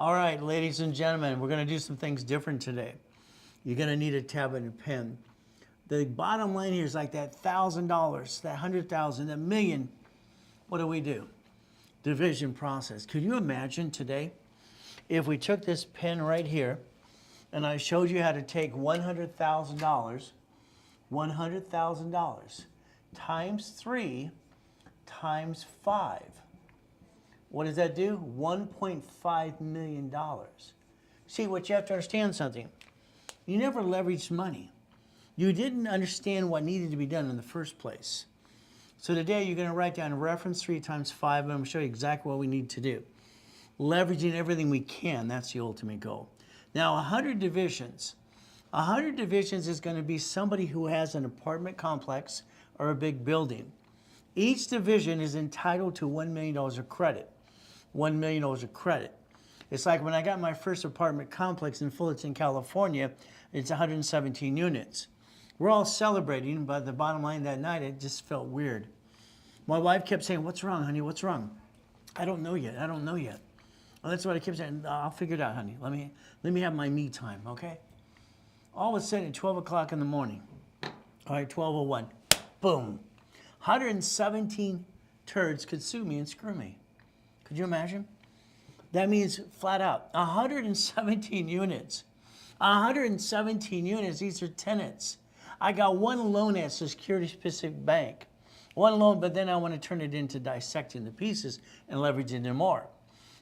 All right, ladies and gentlemen, we're going to do some things different today. You're going to need a tab and a pen. The bottom line here is like that $1,000, that 100,000, that million. What do? Division process. Could you imagine today if we took this pen right here and I showed you how to take $100,000 times 3 times 5. What does that do? $1.5 million. See, what you have to understand something. You never leveraged money. You didn't understand what needed to be done in the first place. So today you're going to write down reference 3 times 5, and I'm going to show you exactly what we need to do. Leveraging everything we can, that's the ultimate goal. Now, 100 divisions. 100 divisions is going to be somebody who has an apartment complex or a big building. Each division is entitled to $1 million of credit. $1 million of credit. It's like when I got my first apartment complex in Fullerton, California, it's 117 units. We're all celebrating, but the bottom line that night, it just felt weird. My wife kept saying, "What's wrong, honey? What's wrong?" I don't know yet. I don't know yet. Well, that's what I kept saying. I'll figure it out, honey. Let me have my me time, okay? All of a sudden, at 12 o'clock in the morning, all right, 12:01, boom. 117 turds could sue me and screw me. Could you imagine? That means flat out, 117 units. 117 units, these are tenants. I got one loan at Security Pacific Bank. One loan, but then I want to turn it into dissecting the pieces and leveraging them more.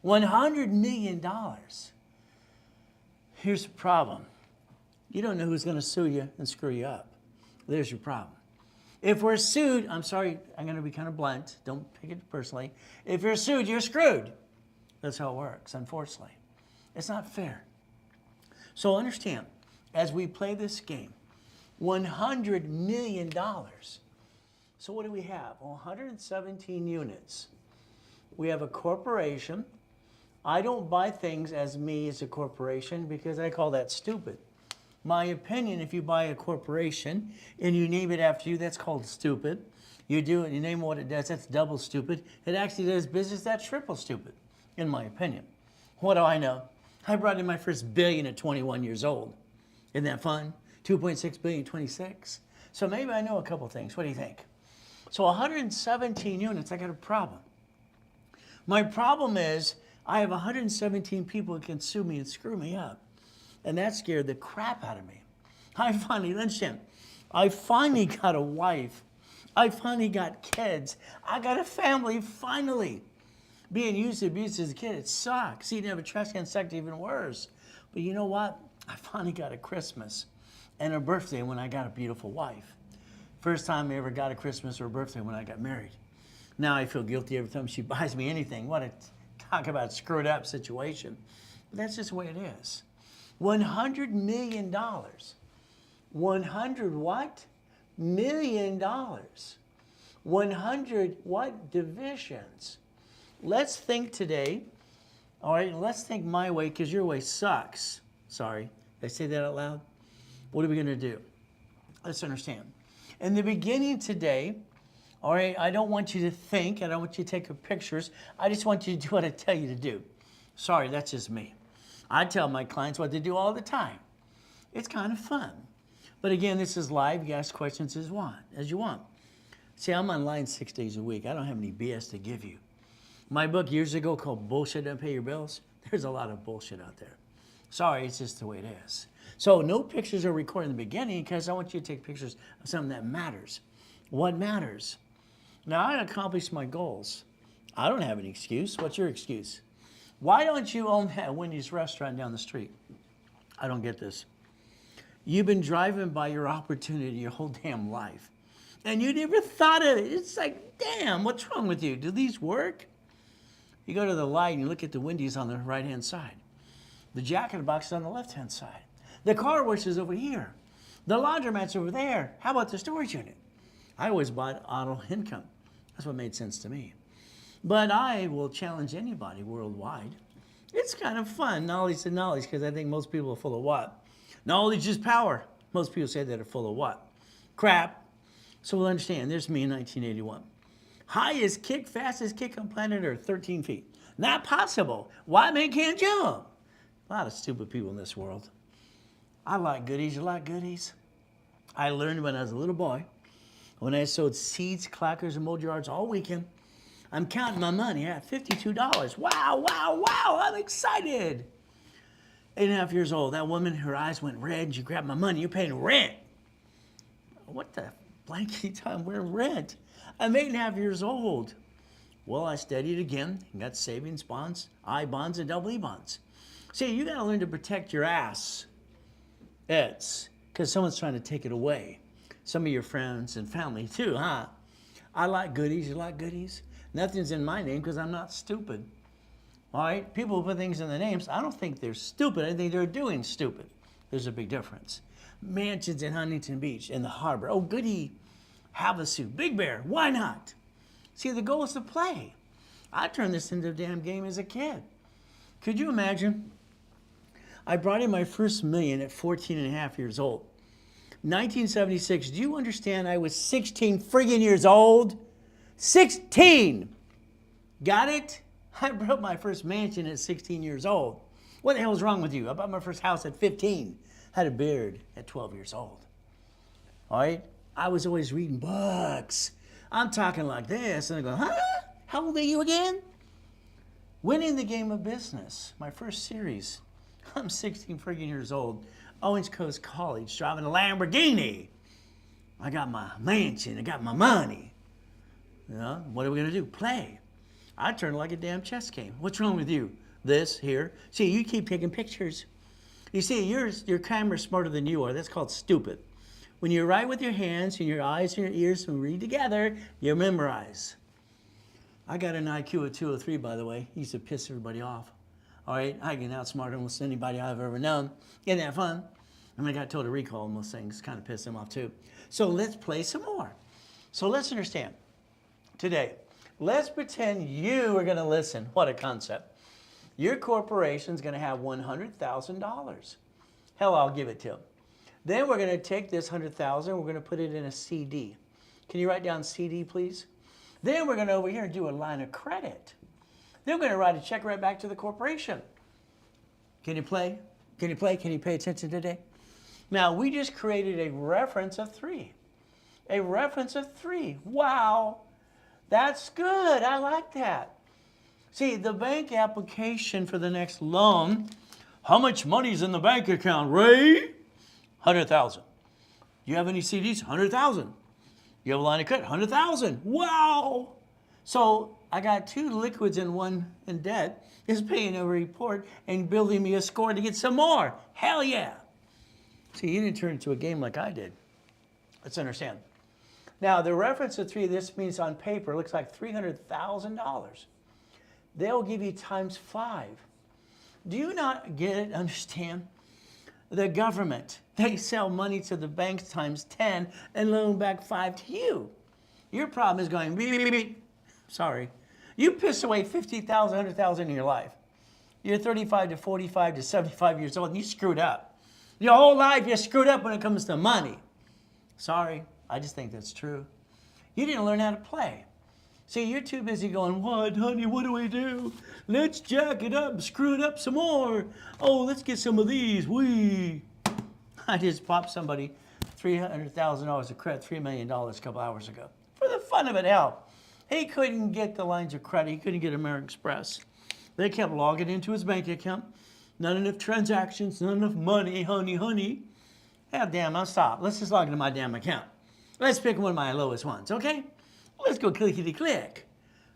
$100 million. Here's the problem. You don't know who's going to sue you and screw you up. There's your problem. If we're sued, I'm sorry, I'm going to be kind of blunt. Don't take it personally. If you're sued, you're screwed. That's how it works, unfortunately. It's not fair. So understand, as we play this game, $100 million. So what do we have? 117 units. We have a corporation. I don't buy things as me as a corporation because I call that stupid. My opinion, if you buy a corporation and you name it after you, that's called stupid. You do it, you name what it does, that's double stupid. It actually does business, that's triple stupid, in my opinion. What do I know? I brought in my first billion at 21 years old. Isn't that fun? 2.6 billion, 26. So maybe I know a couple things. What do you think? So 117 units, I got a problem. My problem is I have 117 people who can sue me and screw me up. And that scared the crap out of me. I finally got a wife. I finally got kids. I got a family, finally. Being used and abused as a kid, it sucks. Eating out of a trash can sucked even worse. But you know what? I finally got a Christmas and a birthday when I got a beautiful wife. First time I ever got a Christmas or a birthday when I got married. Now I feel guilty every time she buys me anything. What a talk about screwed up situation. But that's just the way it is. $100 million. 100 what? Million dollars. 100 what? Divisions. Let's think today. All right, let's think my way because your way sucks. Sorry, did I say that out loud? What are we going to do? Let's understand. In the beginning today, all right, I don't want you to think. I don't want you to take pictures. I just want you to do what I tell you to do. Sorry, that's just me. I tell my clients what to do all the time. It's kind of fun. But again, this is live. You ask questions as you want. See, I'm online 6 days a week. I don't have any BS to give you. My book years ago called Bullshit Don't Pay Your Bills, there's a lot of bullshit out there. Sorry, it's just the way it is. So no pictures are recorded in the beginning because I want you to take pictures of something that matters. What matters? Now, I accomplished my goals. I don't have any excuse. What's your excuse? Why don't you own that Wendy's restaurant down the street? I don't get this. You've been driving by your opportunity your whole damn life. And you never thought of it. It's like, damn, what's wrong with you? Do these work? You go to the light and you look at the Wendy's on the right-hand side. The Jack in the Box is on the left-hand side. The car wash is over here. The laundromat's over there. How about the storage unit? I always bought auto income. That's what made sense to me. But I will challenge anybody worldwide. It's kind of fun, knowledge to knowledge, because I think most people are full of what? Knowledge is power. Most people say that are full of what? Crap. So we'll understand, there's me in 1981. Highest kick, fastest kick on planet Earth, 13 feet. Not possible. White man can't jump. A lot of stupid people in this world. I like goodies. You like goodies? I learned when I was a little boy, when I sowed seeds, clackers, and mold yards all weekend. I'm counting my money. I had $52. Wow, wow, wow. I'm excited. 8.5 years old. That woman, her eyes went red. She grabbed my money. You're paying rent. What the blanky time? We're rent. I'm 8.5 years old. Well, I studied again and got savings bonds, I bonds, and double E bonds. See, you got to learn to protect your ass. It's because someone's trying to take it away. Some of your friends and family too, huh? I like goodies. You like goodies? Nothing's in my name because I'm not stupid. All right? People put things in the names. I don't think they're stupid. I think they're doing stupid. There's a big difference. Mansions in Huntington Beach, in the harbor. Oh, goody. Havasu, Big Bear. Why not? See, the goal is to play. I turned this into a damn game as a kid. Could you imagine? I brought in my first million at 14 and a half years old. 1976, do you understand I was 16 friggin' years old? 16! Got it? I built my first mansion at 16 years old. What the hell is wrong with you? I bought my first house at 15. Had a beard at 12 years old. All right? I was always reading books. I'm talking like this, and I go, huh? How old are you again? Winning the game of business, my first series. I'm 16 friggin' years old. Owens Coast College, driving a Lamborghini. I got my mansion, I got my money. You know, what are we gonna do? Play. I turned like a damn chess game. What's wrong with you? This, here. See, you keep taking pictures. You see, your camera's smarter than you are. That's called stupid. When you write with your hands and your eyes and your ears and read together, you memorize. I got an IQ of 203, by the way. Used to piss everybody off. All right, I can outsmart almost anybody I've ever known. Isn't that fun? And I got told to recall most things, kind of pissed them off too. So let's play some more. So let's understand. Today, let's pretend you are going to listen. What a concept. Your corporation's going to have $100,000. Hell, I'll give it to them. Then we're going to take this $100,000, we're going to put it in a CD. Can you write down CD, please? Then we're going to over here do a line of credit. Then we're going to write a check right back to the corporation. Can you play? Can you play? Can you pay attention today? Now, we just created a reference of 3. A reference of 3. Wow. That's good. I like that. See, the bank application for the next loan, how much money's in the bank account, Ray? 100,000. You have any CDs? 100,000. You have a line of credit? 100,000. Wow. So I got 2 liquids and 1 in debt. Is paying a report and building me a score to get some more. Hell yeah. See, you didn't turn it into a game like I did. Let's understand. Now, the reference of 3, this means on paper, looks like $300,000. They'll give you times 5. Do you not get it, understand? The government, they sell money to the banks times 10 and loan back 5 to you. Your problem is going, beep, beep, beep. Sorry. You pissed away 50,000, 100,000 in your life. You're 35 to 45 to 75 years old and you screwed up. Your whole life you screwed up when it comes to money. Sorry, I just think that's true. You didn't learn how to play. See, you're too busy going, what, honey, what do we do? Let's jack it up, screw it up some more. Oh, let's get some of these, I just popped somebody $300,000 of credit, $3 million a couple hours ago. For the fun of it, hell. He couldn't get the lines of credit. He couldn't get American Express. They kept logging into his bank account. Not enough transactions, not enough money, honey. Hell, damn, I'll stop. Let's just log into my damn account. Let's pick one of my lowest ones, okay? Let's go clickety-click.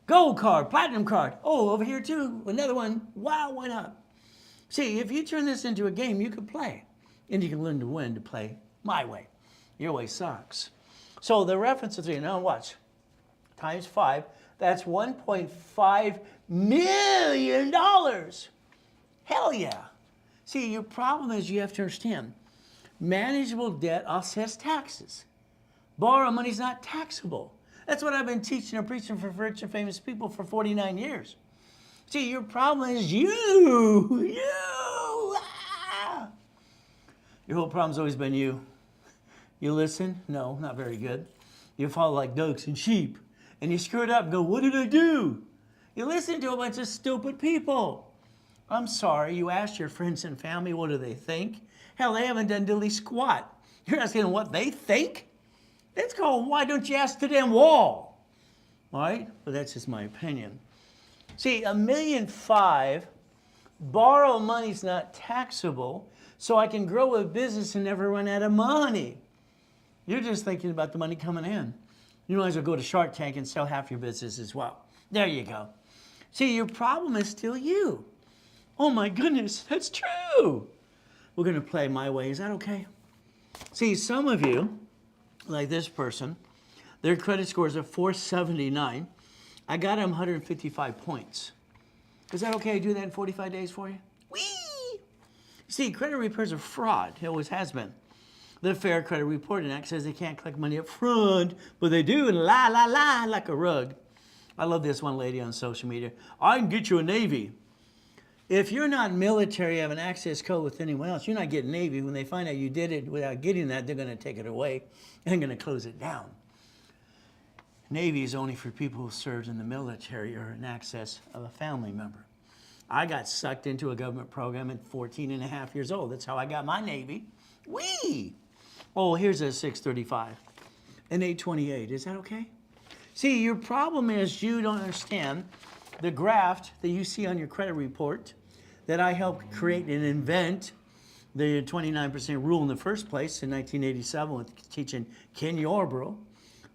Gold card, platinum card. Oh, over here too, another one. Wow, why not? See, if you turn this into a game, you can play. And you can learn to win to play my way. Your way sucks. So the reference of 3, now watch. Times 5, that's $1.5 million. Hell yeah. See, your problem is you have to understand, manageable debt offsets taxes. Borrow money is not taxable. That's what I've been teaching and preaching for rich and famous people for 49 years. See, your problem is you. Ah. Your whole problem's always been you. You listen? No, not very good. You follow like goats and sheep. And you screw it up and go, what did I do? You listen to a bunch of stupid people. I'm sorry, you asked your friends and family, what do they think? Hell, they haven't done diddly squat. You're asking them what they think? That's called, why don't you ask the damn wall? All right? But that's just my opinion. See, $1.5 million, borrow money's not taxable, so I can grow a business and never run out of money. You're just thinking about the money coming in. You might as well go to Shark Tank and sell half your business as well. There you go. See, your problem is still you. Oh my goodness, that's true. We're going to play my way. Is that okay? See, some of you, like this person, their credit scores are 479. I got them 155 points. Is that okay to do that in 45 days for you? Whee! See, credit repair is a fraud. It always has been. The Fair Credit Reporting Act says they can't collect money up front, but they do, and la, la, la, like a rug. I love this one lady on social media. I can get you a Navy. If you're not military, you have an access code with anyone else, you're not getting Navy. When they find out you did it without getting that, they're going to take it away and going to close it down. Navy is only for people who served in the military or an access of a family member. I got sucked into a government program at 14 and a half years old. That's how I got my Navy. Whee! Oh, here's a 635, an 828. Is that okay? See, your problem is you don't understand the graft that you see on your credit report that I helped create and invent the 29% rule in the first place in 1987 with teaching Ken Yarbrough.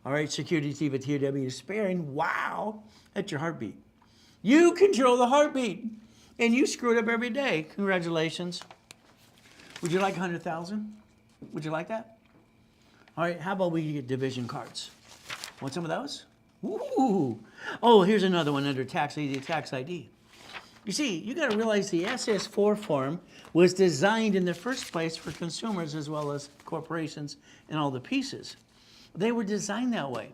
All right, security T with TW sparing. Wow, that's your heartbeat. You control the heartbeat, and you screw it up every day. Congratulations. Would you like 100,000? Would you like that? All right, how about we get division cards? Want some of those? Ooh. Oh, here's another one under tax ID. You see, you got to realize the SS4 form was designed in the first place for consumers as well as corporations and all the pieces. They were designed that way.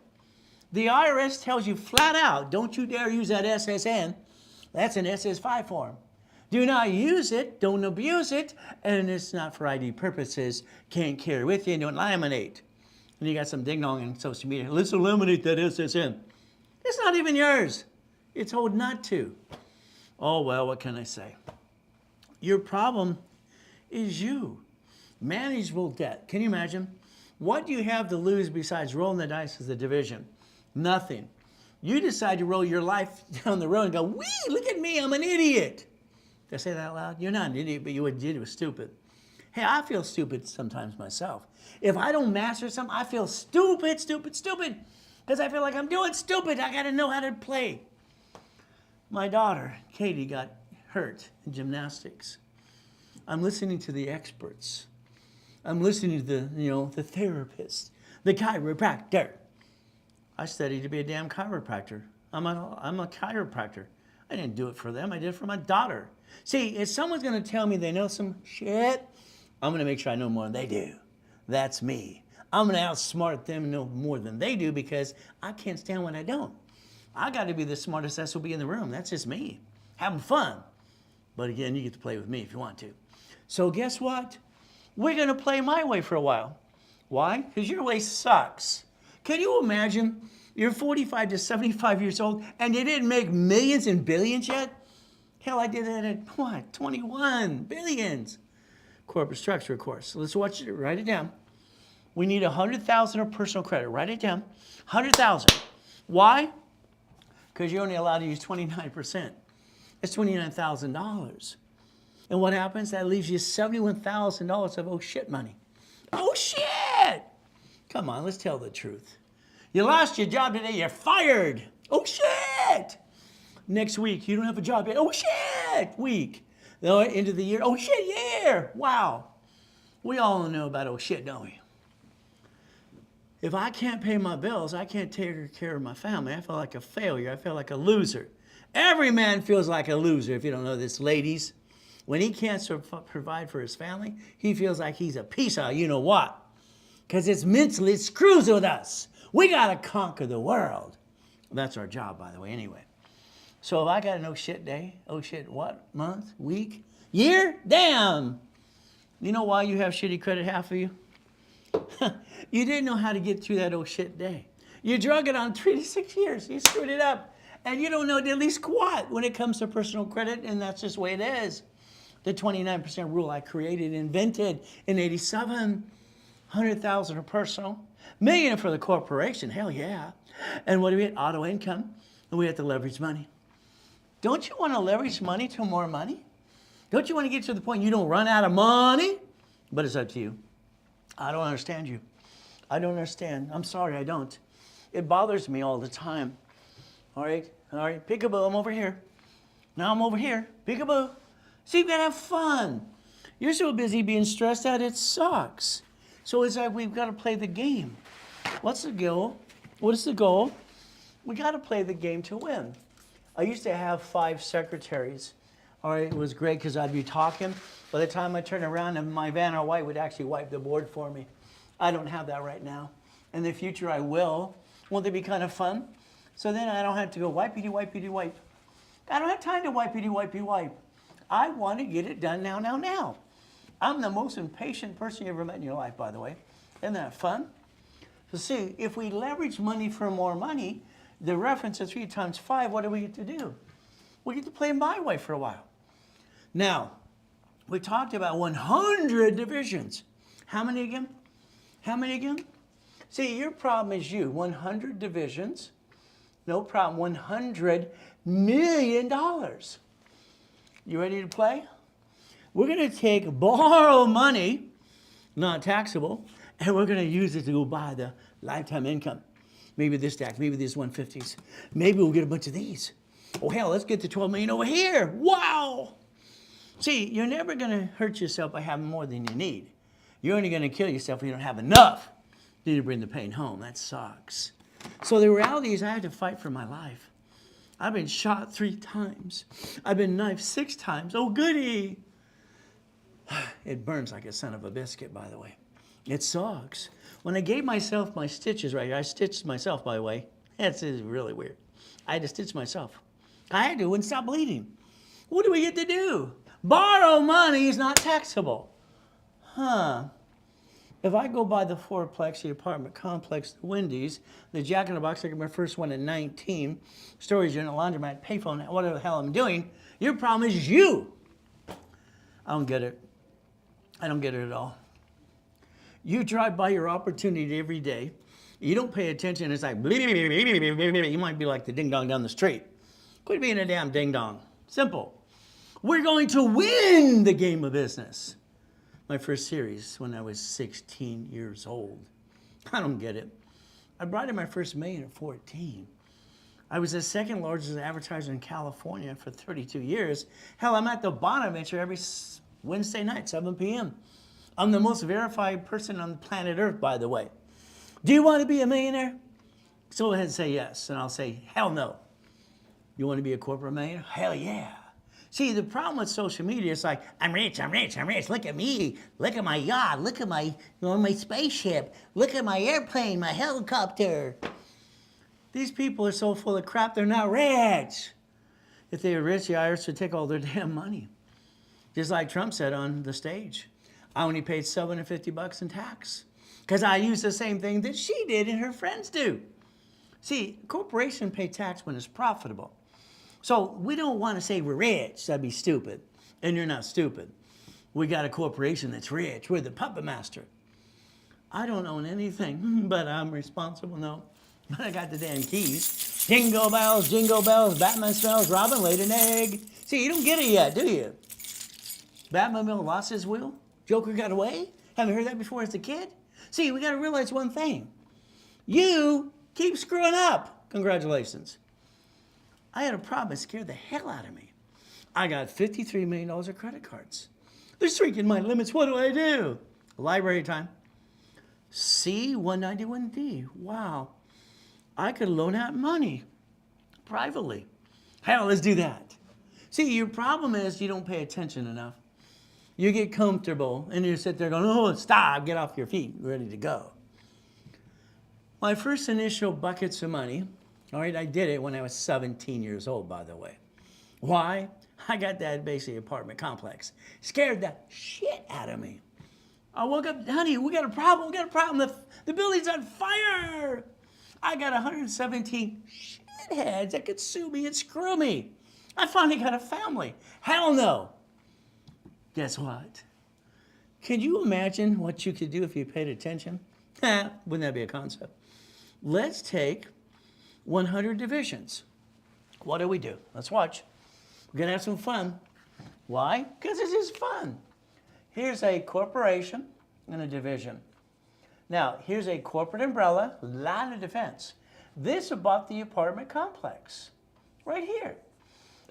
The IRS tells you flat out, don't you dare use that SSN. That's an SS5 form. Do not use it, don't abuse it, and it's not for ID purposes. Can't carry with you, don't laminate. And you got some ding-dong on social media. Let's eliminate that SSN. It's not even yours. It's told not to. Oh, well, what can I say? Your problem is you. Manageable debt. Can you imagine? What do you have to lose besides rolling the dice as a division? Nothing. You decide to roll your life down the road and go, wee, look at me, I'm an idiot. Did I say that out loud? You're not an idiot, but you what you did was stupid. Hey, I feel stupid sometimes myself. If I don't master something, I feel stupid. Because I feel like I'm doing stupid. I got to know how to play. My daughter, Katie, got hurt in gymnastics. I'm listening to the experts. I'm listening to the therapist, the chiropractor. I studied to be a damn chiropractor. I'm a chiropractor. I didn't do it for them. I did it for my daughter. See, if someone's going to tell me they know some shit, I'm going to make sure I know more than they do. That's me. I'm going to outsmart them and know more than they do because I can't stand when I don't. I got to be the smartest SOB in the room. That's just me. Having fun. But again, you get to play with me if you want to. So guess what? We're going to play my way for a while. Why? Because your way sucks. Can you imagine you're 45 to 75 years old and you didn't make millions and billions yet? Hell, I did that at what? 21 billions. Corporate structure, of course. So let's watch it. Write it down. We need 100,000 of personal credit. Write it down. 100,000. Why? Because you're only allowed to use 29%. That's $29,000. And what happens? That leaves you $71,000 of oh shit money. Oh shit! Come on, let's tell the truth. You lost your job today, you're fired. Oh shit! Next week, you don't have a job yet. Oh shit! Week. The end of the year, oh shit, year! Wow. We all know about oh shit, don't we? If I can't pay my bills, I can't take care of my family. I feel like a failure. I feel like a loser. Every man feels like a loser, if you don't know this, ladies. When he can't provide for his family, he feels like he's a piece of you know what. Because it's mentally, it screws with us. We got to conquer the world. That's our job, by the way, anyway. So if I got an oh shit day, oh shit what, month, week, year, damn. You know why you have shitty credit, half of you? You didn't know how to get through that oh shit day. You drug it on 3 to 6 years. You screwed it up. And you don't know diddly squat when it comes to personal credit, and that's just the way it is. The 29% rule I created, invented in 87, 100,000 for personal, million for the corporation, hell yeah. And what do we get? Auto income, and we have to leverage money. Don't you want to leverage money to more money? Don't you want to get to the point you don't run out of money? But it's up to you. I don't understand you. I don't understand. I'm sorry, I don't. It bothers me all the time. All right, peekaboo, I'm over here. Now I'm over here, peekaboo. See, you gotta have fun. You're so busy being stressed out, it sucks. So it's like we've got to play the game. What's the goal? What is the goal? We got to play the game to win. I used to have 5 secretaries. All right, it was great because I'd be talking. By the time I turn around, and my Vanna White would actually wipe the board for me. I don't have that right now. In the future, I will. Won't that be kind of fun? So then I don't have to go wipey-dee, wipey-dee, wipe. I don't have time to wipey-dee, wipey, wipe. I want to get it done now, now, now. I'm the most impatient person you ever met in your life, by the way. Isn't that fun? So see, if we leverage money for more money, the reference of 3 times 5, what do we get to do? We get to play my way for a while. Now, we talked about 100 divisions. How many again? How many again? See, your problem is you. 100 divisions, no problem. $100 million. You ready to play? We're going to borrow money, not taxable, and we're going to use it to go buy the lifetime income. Maybe this stack, maybe these 150s. Maybe we'll get a bunch of these. Oh, hell, let's get to 12 million over here. Wow. See, you're never going to hurt yourself by having more than you need. You're only going to kill yourself if you don't have enough. Then you bring the pain home. That sucks. So the reality is I have to fight for my life. I've been shot 3 times. I've been knifed 6 times. Oh, goody. It burns like a son of a biscuit, by the way. It sucks. When I gave myself my stitches right here, I stitched myself, by the way. That's really weird. I had to stitch myself. I had to, wouldn't stop bleeding. What do we get to do? Borrow money is not taxable. Huh. If I go by the fourplex, the apartment complex, the Wendy's, the Jack in the Box, I got my first one at 19, storage unit, laundromat, payphone, whatever the hell I'm doing, your problem is you. I don't get it. I don't get it at all. You drive by your opportunity every day. You don't pay attention. It's like, you might be like the ding-dong down the street. Quit being a damn ding-dong. Simple. We're going to win the game of business. My first series when I was 16 years old. I don't get it. I brought in my first million at 14. I was the second largest advertiser in California for 32 years. Hell, I'm at the Bonaventure every Wednesday night, 7 p.m. I'm the most verified person on the planet Earth, by the way. Do you want to be a millionaire? So go ahead and say yes, and I'll say, hell no. You want to be a corporate millionaire? Hell yeah. See, the problem with social media is like, I'm rich, I'm rich, I'm rich. Look at me. Look at my yacht. Look at my, my spaceship. Look at my airplane, my helicopter. These people are so full of crap, they're not rich. If they were rich, the IRS would take all their damn money. Just like Trump said on the stage. I only paid $750 in tax because I used the same thing that she did and her friends do. See, corporations pay tax when it's profitable. So we don't want to say we're rich. That'd be stupid. And you're not stupid. We got a corporation that's rich. We're the puppet master. I don't own anything, but I'm responsible. No, but I got the damn keys. Jingle bells, Batman smells, Robin laid an egg. See, you don't get it yet, do you? Batmobile lost his wheel. Joker got away. Haven't heard that before as a kid? See, we got to realize one thing. You keep screwing up. Congratulations. I had a problem that scared the hell out of me. I got $53 million of credit cards. They're shrinking my limits. What do I do? Library time. C-191D. Wow. I could loan out money privately. Hell, let's do that. See, your problem is you don't pay attention enough. You get comfortable and you sit there going, oh, stop, get off your feet, ready to go. My first initial buckets of money, all right, I did it when I was 17 years old, by the way. Why? I got that basically apartment complex. Scared the shit out of me. I woke up, honey, we got a problem, the building's on fire. I got 117 shitheads that could sue me and screw me. I finally got a family. Hell no. Guess what? Can you imagine what you could do if you paid attention? Wouldn't that be a concept? Let's take 100 divisions. What do we do? Let's watch. We're going to have some fun. Why? Because this is fun. Here's a corporation and a division. Now, here's a corporate umbrella, line of defense. This about the apartment complex, right here.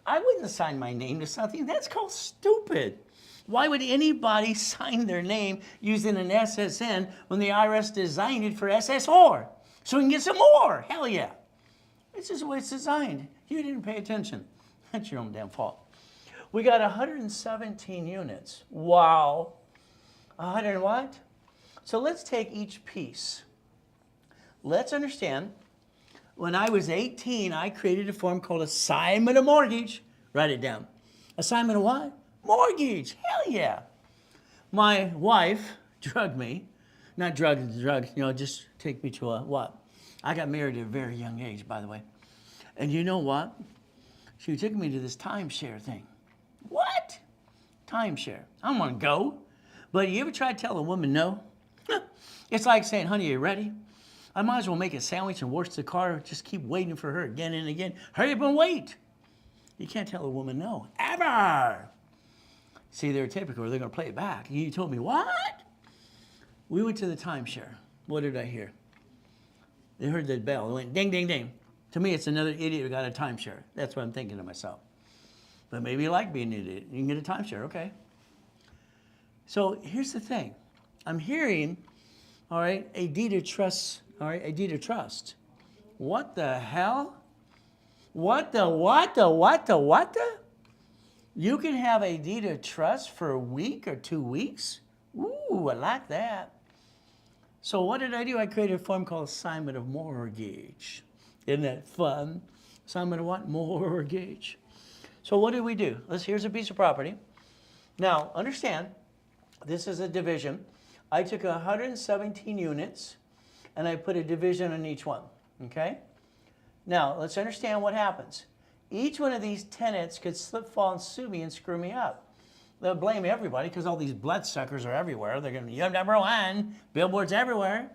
I wouldn't assign my name to something. That's called stupid. Why would anybody sign their name using an SSN when the IRS designed it for SSR? So we can get some more. Hell yeah. This is the way it's designed. You didn't pay attention. That's your own damn fault. We got 117 units. Wow. 100 what? So let's take each piece. Let's understand, when I was 18, I created a form called assignment of mortgage. Write it down. Assignment of what? Mortgage. Hell yeah. My wife drugged me. Not drugged, just take me to a what? I got married at a very young age, by the way. And you know what? She took me to this timeshare thing. What? Timeshare. I don't want to go. But you ever try to tell a woman no? It's like saying, honey, are you ready? I might as well make a sandwich and wash the car. Just keep waiting for her again and again. Hurry up and wait. You can't tell a woman no. Ever. See, they're typical. They're going to play it back. You told me, what? We went to the timeshare. What did I hear? They heard the bell. It went ding, ding, ding. To me, it's another idiot who got a timeshare. That's what I'm thinking to myself. But maybe you like being an idiot. You can get a timeshare, okay. So here's the thing. I'm hearing, all right, a deed of trust, all right, a deed of trust. What the hell? What the? You can have a deed of trust for a week or 2 weeks? Ooh, I like that. So what did I do? I created a form called assignment of mortgage. Isn't that fun? Assignment of what? Mortgage. So what did we do? Here's a piece of property. Now, understand, this is a division. I took 117 units, and I put a division on each one, okay? Now, let's understand what happens. Each one of these tenants could slip, fall, and sue me and screw me up. They'll blame everybody because all these bloodsuckers are everywhere. They're going to, you're number one, billboards everywhere.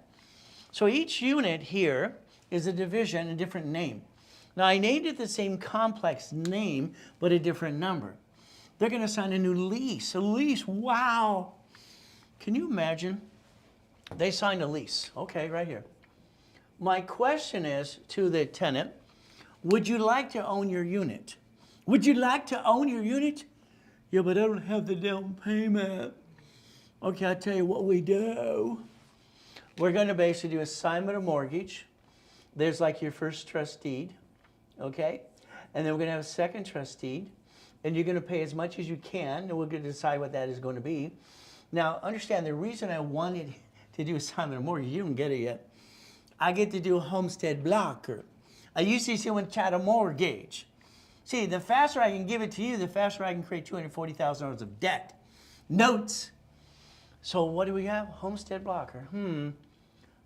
So each unit here is a division, a different name. Now, I named it the same complex name, but a different number. They're going to sign a new lease. A lease, wow. Can you imagine? They signed a lease. Okay, right here. My question is to the tenant, would you like to own your unit? Would you like to own your unit? Yeah, but I don't have the down payment. Okay, I'll tell you what we do. We're going to basically do assignment of mortgage. There's like your first trust deed, okay? And then we're going to have a second trust deed. And you're going to pay as much as you can, and we're going to decide what that is going to be. Now, understand, the reason I wanted to do assignment of mortgage, you don't get it yet. I get to do a homestead blocker. I used to see one chat a mortgage. See, the faster I can give it to you, the faster I can create $240,000 of debt. Notes. So what do we have? Homestead blocker.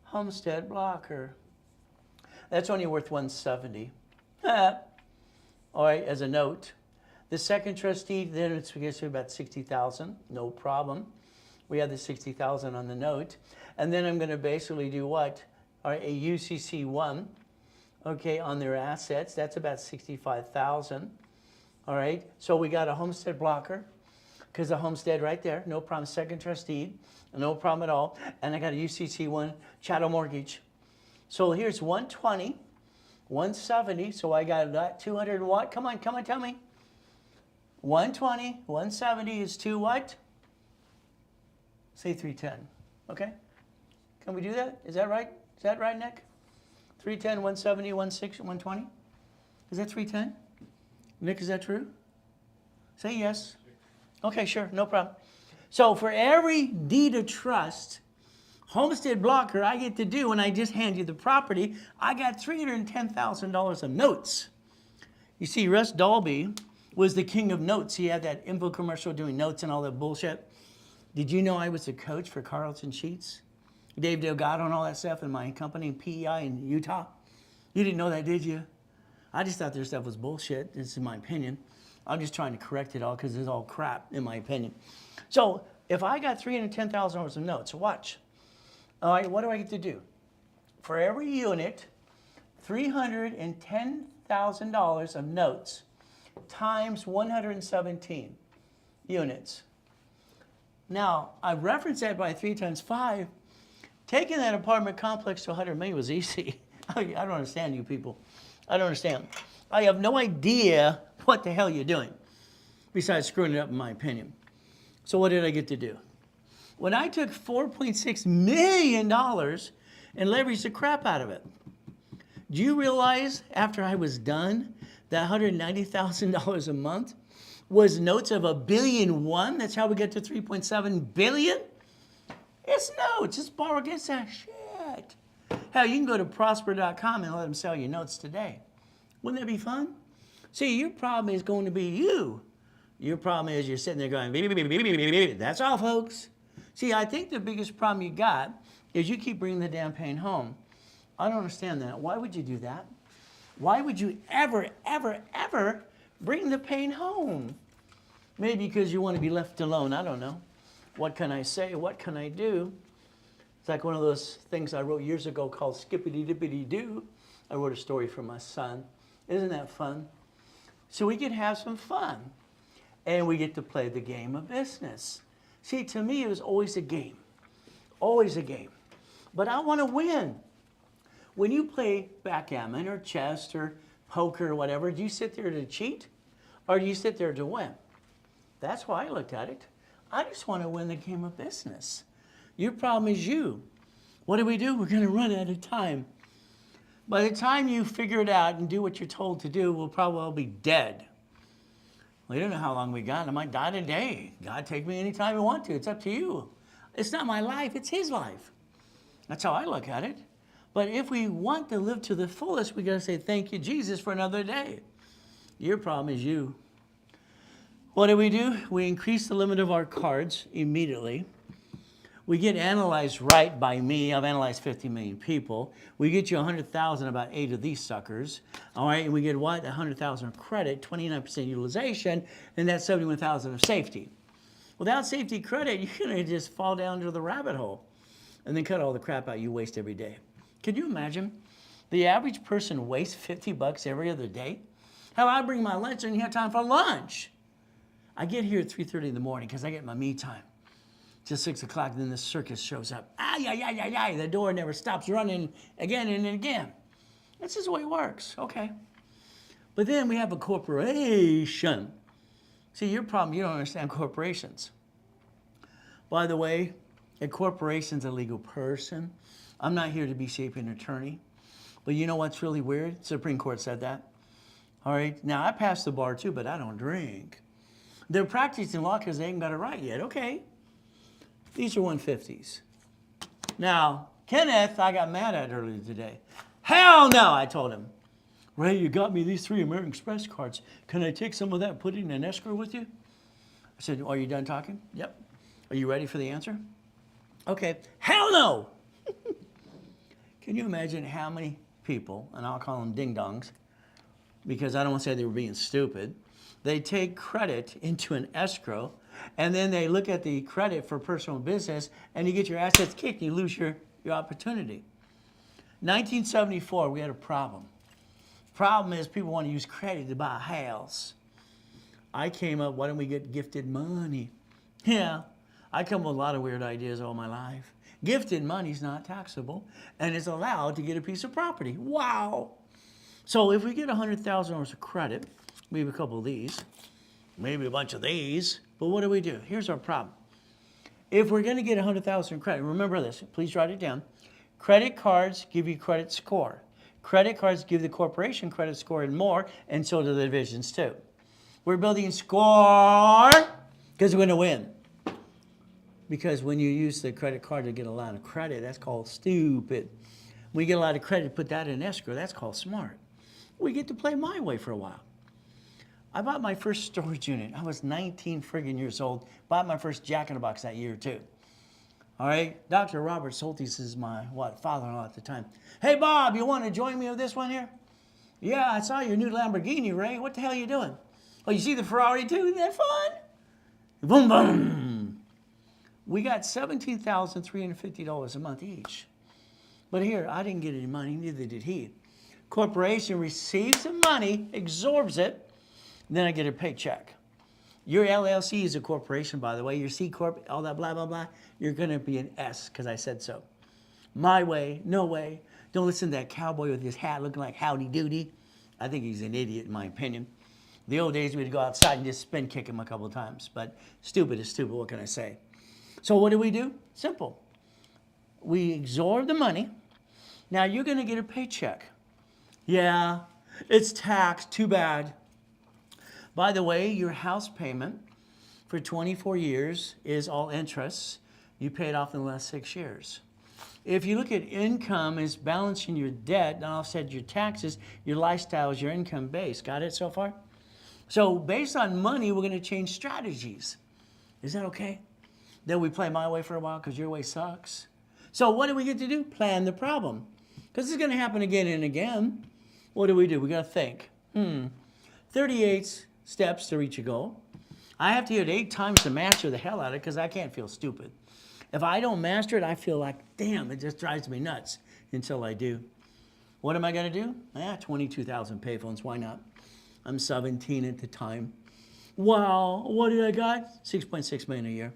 Homestead blocker. That's only worth $170. All right, as a note. The second trustee, then it's about $60,000. No problem. We have the $60,000 on the note. And then I'm going to basically do what? All right, a UCC1. Okay, on their assets, that's about $65,000. All right, so we got a homestead blocker, because the homestead right there, no problem. Second trustee, no problem at all. And I got a UCC1 chattel mortgage. So here's 120, 170. So I got that 200 and what? Come on, tell me. 120, 170 is 2 what? Say 310. Okay? Can we do that? Is that right? Is that right, Nick? 310, 170, 160, 120? Is that 310? Nick, is that true? Say yes. Okay, sure, no problem. So for every deed of trust, homestead blocker I get to do when I just hand you the property, I got $310,000 of notes. You see, Russ Dalby was the king of notes. He had that info commercial doing notes and all that bullshit. Did you know I was a coach for Carlton Sheets? Dave Delgado and all that stuff in my company, PEI in Utah. You didn't know that, did you? I just thought their stuff was bullshit. This is my opinion. I'm just trying to correct it all because it's all crap, in my opinion. So if I got $310,000 of notes, watch. All right, what do I get to do? For every unit, $310,000 of notes times 117 units. Now, I referenced that by 3 times 5. Taking that apartment complex to 100 million was easy. I don't understand you people. I don't understand. I have no idea what the hell you're doing besides screwing it up, in my opinion. So what did I get to do? When I took $4.6 million and leveraged the crap out of it, do you realize after I was done that $190,000 a month was notes of $1.1 billion? That's how we get to $3.7 billion. It's notes. Just borrow against that shit. Hell, you can go to prosper.com and let them sell your notes today. Wouldn't that be fun? See, your problem is going to be you. Your problem is you're sitting there going, beep, beep, beep, beep, beep, beep, beep. That's all, folks. See, I think the biggest problem you got is you keep bringing the damn pain home. I don't understand that. Why would you do that? Why would you ever, ever, ever bring the pain home? Maybe because you want to be left alone. I don't know. What can I say? What can I do? It's like one of those things I wrote years ago called Skippity Dippity Doo. I wrote a story for my son. Isn't that fun? So we get to have some fun. And we get to play the game of business. See, to me, it was always a game. Always a game. But I want to win. When you play backgammon or chess or poker or whatever, do you sit there to cheat? Or do you sit there to win? That's why I looked at it. I just want to win the game of business. Your problem is you. What do? We're going to run out of time. By the time you figure it out and do what you're told to do, we'll probably all be dead. We don't know how long we got. I might die today. God, take me anytime you want to. It's up to you. It's not my life. It's his life. That's how I look at it. But if we want to live to the fullest, we got to say, thank you, Jesus, for another day. Your problem is you. What do? We increase the limit of our cards immediately. We get analyzed right by me. I've analyzed 50 million people. We get you 100,000, about 8 of these suckers. All right, and we get what? 100,000 of credit, 29% utilization, and that's 71,000 of safety. Without safety credit, you're going to just fall down to the rabbit hole and then cut all the crap out you waste every day. Can you imagine? The average person wastes $50 every other day. How I bring my lunch and you have time for lunch. I get here at 3:30 in the morning because I get my me time. Till 6 o'clock, then the circus shows up. The door never stops running again and again. That's just the way it works. Okay. But then we have a corporation. See, your problem, you don't understand corporations. By the way, a corporation's a legal person. I'm not here to be shaping an attorney. But you know what's really weird? Supreme Court said that. All right. Now, I pass the bar too, but I don't drink. They're practicing law because they ain't got it right yet. Okay. These are 150s. Now, Kenneth, I got mad at earlier today. Hell no, I told him. Ray, you got me these 3 American Express cards. Can I take some of that and put it in an escrow with you? I said, are you done talking? Yep. Are you ready for the answer? Okay. Hell no! Can you imagine how many people, and I'll call them ding-dongs, because I don't want to say they were being stupid, they take credit into an escrow, and then they look at the credit for personal business, and you get your assets kicked, and you lose your opportunity. 1974, we had a problem. Problem is people want to use credit to buy a house. I came up, why don't we get gifted money? Yeah, I come up with a lot of weird ideas all my life. Gifted money is not taxable, and it's allowed to get a piece of property. Wow. So if we get $100,000 of credit, maybe a couple of these, maybe a bunch of these, but what do? Here's our problem. If we're going to get $100,000 credit, remember this, please write it down. Credit cards give you credit score. Credit cards give the corporation credit score and more, and so do the divisions too. We're building score because we're going to win. Because when you use the credit card to get a lot of credit, that's called stupid. When you get a lot of credit, put that in escrow, that's called smart. We get to play my way for a while. I bought my first storage unit. I was 19 friggin' years old. Bought my first Jack in the Box that year too. All right, Dr. Robert Soltis is my, father-in-law at the time. Hey, Bob, you want to join me with this one here? Yeah, I saw your new Lamborghini, Ray. What the hell are you doing? Oh, you see the Ferrari too? Isn't that fun? Boom, boom. We got $17,350 a month each. But here, I didn't get any money, neither did he. Corporation receives the money, absorbs it, then I get a paycheck. Your LLC is a corporation, by the way. Your C Corp, all that blah, blah, blah. You're going to be an S because I said so. My way, no way. Don't listen to that cowboy with his hat looking like Howdy Doody. I think he's an idiot, in my opinion. The old days, we'd go outside and just spin kick him a couple of times. But stupid is stupid. What can I say? So what do? Simple. We absorb the money. Now you're going to get a paycheck. Yeah, it's taxed. Too bad. By the way, your house payment for 24 years is all interest. You paid off in the last 6 years. If you look at income as balancing your debt and offset your taxes, your lifestyle is your income base. Got it so far? So based on money, we're going to change strategies. Is that okay? Then we play my way for a while because your way sucks. So what do we get to do? Plan the problem. Because it's going to happen again and again. What do? We got to think. 38 steps to reach a goal. I have to hear it 8 times to master the hell out of it because I can't feel stupid. If I don't master it, I feel like, damn, it just drives me nuts until I do. What am I going to do? 22,000 payphones. Why not? I'm 17 at the time. Wow, what did I got? 6.6 million a year.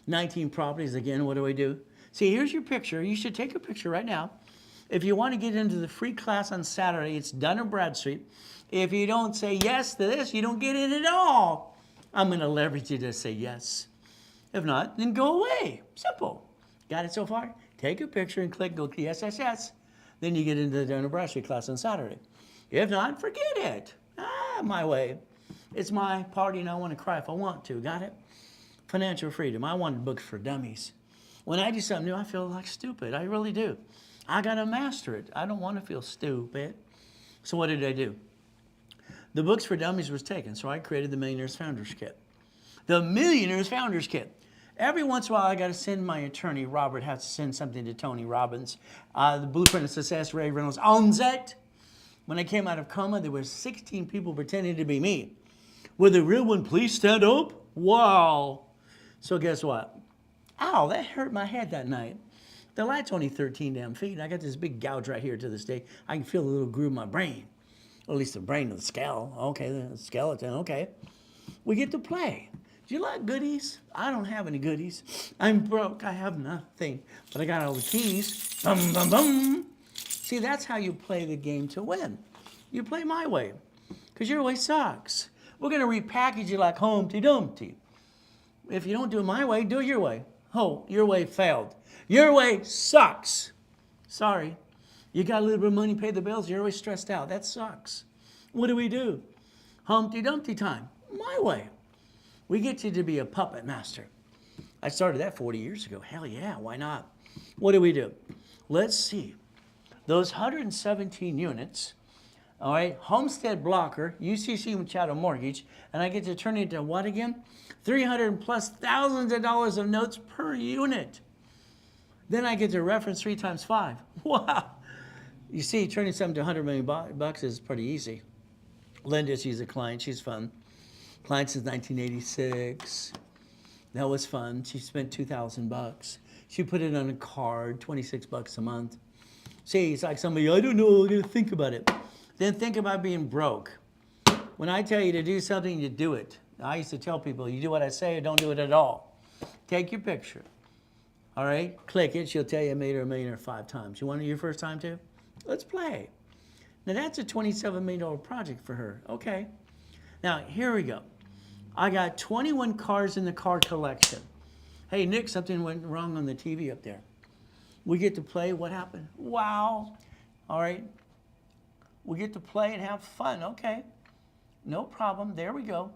19 properties. Again, what do? See, here's your picture. You should take a picture right now. If you want to get into the free class on Saturday, it's Dun & Bradstreet. If you don't say yes to this, you don't get in at all. I'm going to leverage you to say yes. If not, then go away. Simple. Got it so far? Take a picture and click go yes, yes, yes. Then you get into the Dun & Bradstreet class on Saturday. If not, forget it. My way. It's my party and I want to cry if I want to. Got it? Financial freedom. I wanted books for dummies. When I do something new, I feel like stupid. I really do. I got to master it. I don't want to feel stupid. So what did I do? The books for dummies was taken, so I created the Millionaires Founders Kit. The Millionaires Founders Kit. Every once in a while, I got to send my attorney, Robert, has to send something to Tony Robbins. The Blueprint of Success, Ray Reynolds owns it. When I came out of coma, there were 16 people pretending to be me. Will the real one please stand up? Wow. So guess what? Ow, that hurt my head that night. The light's only 13 damn feet, and I got this big gouge right here to this day. I can feel a little groove in my brain. Or at least the brain of the skull. Okay, the skeleton, okay. We get to play. Do you like goodies? I don't have any goodies. I'm broke. I have nothing. But I got all the keys. Bum, bum, bum. See, that's how you play the game to win. You play my way. Because your way sucks. We're going to repackage you like Humpty Dumpty. If you don't do it my way, do it your way. Oh, your way failed. Your way sucks. Sorry. You got a little bit of money, pay the bills, you're always stressed out. That sucks. What do? Humpty Dumpty time. My way. We get you to be a puppet master. I started that 40 years ago. Hell yeah, why not? What do? Let's see. Those 117 units, all right, Homestead Blocker, UCC Machado Mortgage, and I get to turn it into what again? 300 plus thousands of dollars of notes per unit. Then I get to reference 3 times 5. Wow. You see, turning something to 100 million bucks is pretty easy. Linda, she's a client. She's fun. Client since 1986. That was fun. She spent 2,000 bucks. She put it on a card, 26 bucks a month. See, it's like somebody, I don't know, I'm going to think about it. Then think about being broke. When I tell you to do something, you do it. I used to tell people, you do what I say or don't do it at all. Take your picture. All right? Click it. She'll tell you I made her a millionaire 5 times. You want it your first time too? Let's play. Now that's a $27 million project for her. Okay. Now here we go. I got 21 cars in the car collection. Hey Nick, something went wrong on the TV up there. We get to play. What happened? Wow. All right. We get to play and have fun. Okay. No problem. There we go.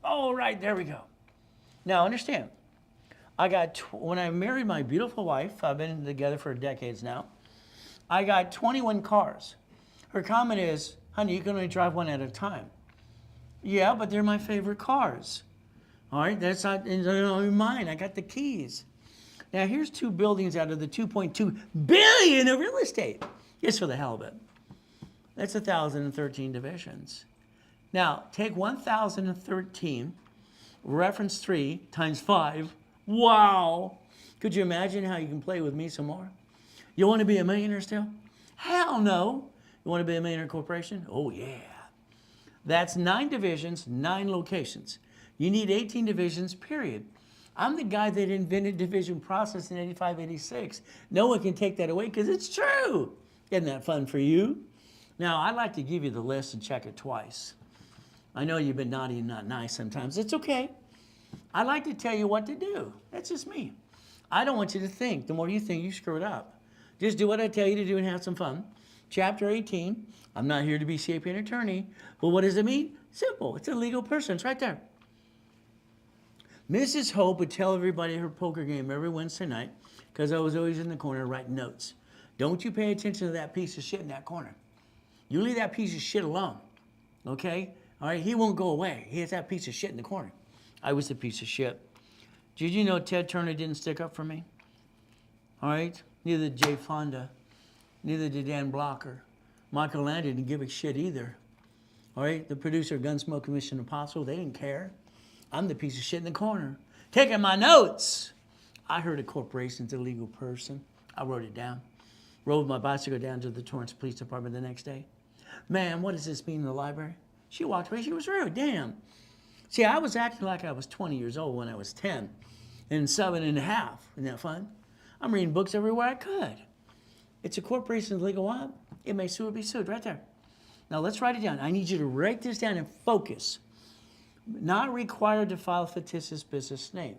All right. There we go. Now understand. When I married my beautiful wife, I've been together for decades now, I got 21 cars. Her comment is, honey, you can only drive one at a time. Yeah, but they're my favorite cars. All right, that's not in mine. I got the keys. Now here's 2 buildings out of the 2.2 billion of real estate. Just for the hell of it. That's 1,013 divisions. Now take 1,013, reference 3 times 5. Wow. Could you imagine how you can play with me some more? You want to be a millionaire still? Hell no. You want to be a millionaire corporation? Oh yeah. That's 9 divisions, 9 locations. You need 18 divisions, period. I'm the guy that invented division process in 85, 86. No one can take that away because it's true. Isn't that fun for you? Now, I'd like to give you the list and check it twice. I know you've been naughty and not nice sometimes. It's okay. I'd like to tell you what to do. That's just me. I don't want you to think. The more you think, you screw it up. Just do what I tell you to do and have some fun. Chapter 18, I'm not here to be shaping an attorney. But what does it mean? Simple. It's a legal person. It's right there. Mrs. Hope would tell everybody her poker game every Wednesday night because I was always in the corner writing notes. Don't you pay attention to that piece of shit in that corner. You leave that piece of shit alone, okay? All right, he won't go away. He has that piece of shit in the corner. I was a piece of shit. Did you know Ted Turner didn't stick up for me? All right, neither did Jay Fonda, neither did Dan Blocker. Michael Landon didn't give a shit either. All right, the producer of Gunsmoke and Mission Impossible, they didn't care. I'm the piece of shit in the corner, taking my notes. I heard a corporation's a legal person. I wrote it down. Rode my bicycle down to the Torrance Police Department the next day. Ma'am, what does this mean in the library? She walked away. She was rude. Damn. See, I was acting like I was 20 years old when I was 10 and 7 and a half. Isn't that fun? I'm reading books everywhere I could. It's a corporation's legal what? It may sue or be sued. Right there. Now, let's write it down. I need you to write this down and focus. Not required to file fictitious business name.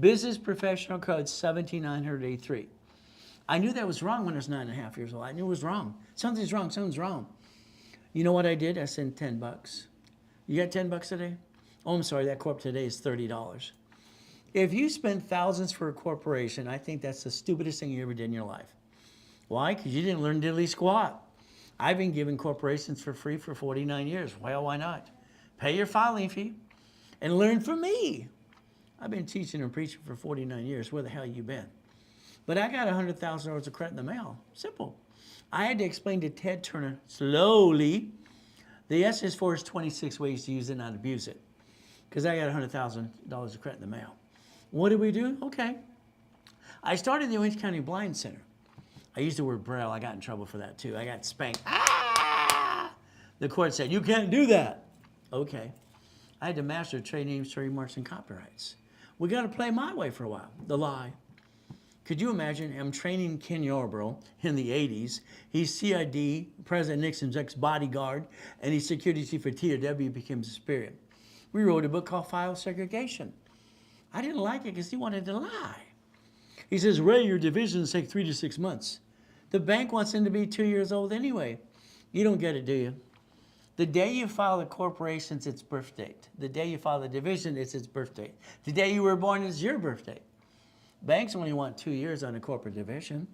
Business Professional Code 17983. I knew that was wrong when I was 9.5 years old. I knew it was wrong. Something's wrong. Something's wrong. You know what I did? I sent $10. You got $10 today? Oh, I'm sorry. That corp today is $30. If you spend thousands for a corporation, I think that's the stupidest thing you ever did in your life. Why? Because you didn't learn diddly squat. I've been giving corporations for free for 49 years. Well, why not? Pay your filing fee and learn from me. I've been teaching and preaching for 49 years. Where the hell you been? But I got $100,000 of credit in the mail. Simple. I had to explain to Ted Turner slowly the SS4 is 26 ways to use it and not abuse it. Because I got $100,000 of credit in the mail. What did we do? Okay. I started the Orange County Blind Center. I used the word braille. I got in trouble for that too. I got spanked. Ah! The court said, you can't do that. Okay. I had to master trade names, trademarks, and copyrights. We got to play my way for a while. The lie. Could you imagine? I'm training Ken Yarbrough in the 80s. He's CID, President Nixon's ex-bodyguard, and he's security chief for TOW, became the spirit. We wrote a book called File Segregation. I didn't like it because he wanted to lie. He says, Ray, your divisions take 3 to 6 months. The bank wants him to be 2 years old anyway. You don't get it, do you? The day you file the corporation, it's its birth date. The day you file the division, it's its birth date. The day you were born is your birth date. Banks only want 2 years on a corporate division.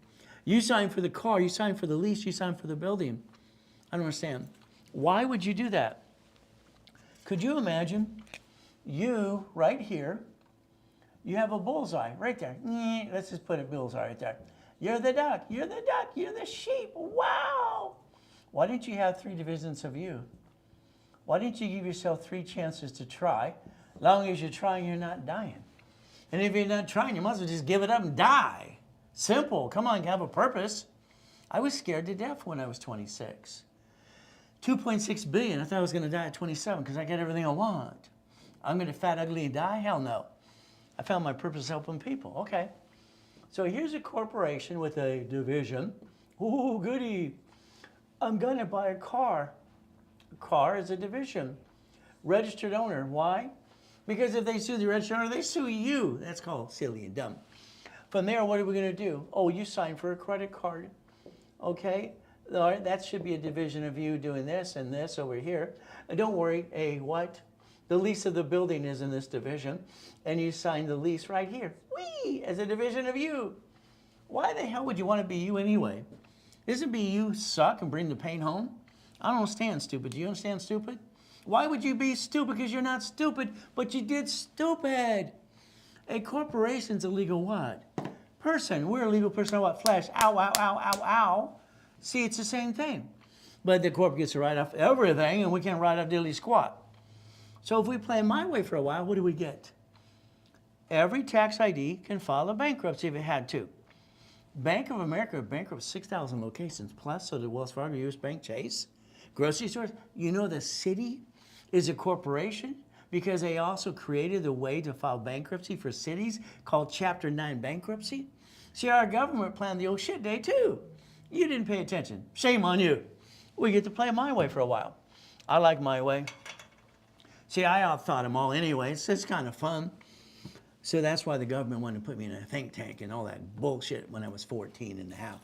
You sign for the car, you sign for the lease, you sign for the building. I don't understand. Why would you do that? Could you imagine you, right here, you have a bullseye right there. Let's just put a bullseye right there. You're the duck, you're the duck, you're the sheep. Wow! Why didn't you have 3 divisions of you? Why didn't you give yourself 3 chances to try? As long as you're trying, you're not dying. And if you're not trying, you might as well just give it up and die. Simple. Come on, have a purpose. I was scared to death when I was 26. 2.6 billion. I thought I was going to die at 27 because I got everything I want. I'm going to fat, ugly, and die? Hell no. I found my purpose helping people. Okay. So here's a corporation with a division. Ooh, goody. I'm going to buy a car. A car is a division. Registered owner. Why? Because if they sue the registered owner, they sue you. That's called silly and dumb. From there, what are we going to do? Oh, you signed for a credit card. Okay. All right, that should be a division of you doing this and this over here. And don't worry, what? The lease of the building is in this division, and you sign the lease right here. Whee! As a division of you. Why the hell would you want to be you anyway? Isn't be you suck and bring the pain home? I don't understand, stupid. Do you understand, stupid? Why would you be stupid? Because you're not stupid, but you did stupid. A corporation's a legal what? Person. We're a legal person of what? Flesh. Ow, ow, ow, ow, ow. See, it's the same thing. But the corporate gets to write off everything, and we can't write off diddly squat. So if we play my way for a while, what do we get? Every tax ID can file a bankruptcy if it had to. Bank of America bankrupt 6,000 locations plus, so did Wells Fargo, U.S. Bank, Chase. Grocery stores. You know the city is a corporation because they also created a way to file bankruptcy for cities called Chapter 9 bankruptcy. See, our government planned the old shit day too. You didn't pay attention. Shame on you. We get to play my way for a while. I like my way. See, I outthought them all anyway. It's kind of fun. So that's why the government wanted to put me in a think tank and all that bullshit when I was 14 and a half.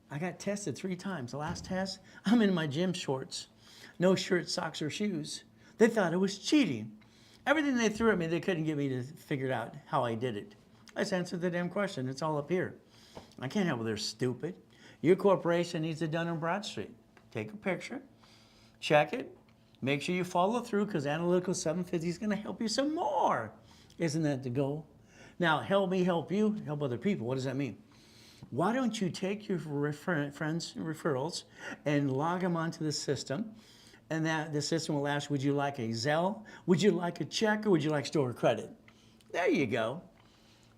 I got tested 3 times. The last test, I'm in my gym shorts. No shirt, socks, or shoes. They thought it was cheating. Everything they threw at me, they couldn't get me to figure out how I did it. I just answered the damn question. It's all up here. I can't help it. They're stupid. Your corporation needs it done on Broad Street. Take a picture. Check it. Make sure you follow through because Analytical 750 is going to help you some more. Isn't that the goal? Now, help me help you, help other people. What does that mean? Why don't you take your friends' referrals and log them onto the system, and that the system will ask, would you like a Zelle? Would you like a check? Or would you like store credit? There you go.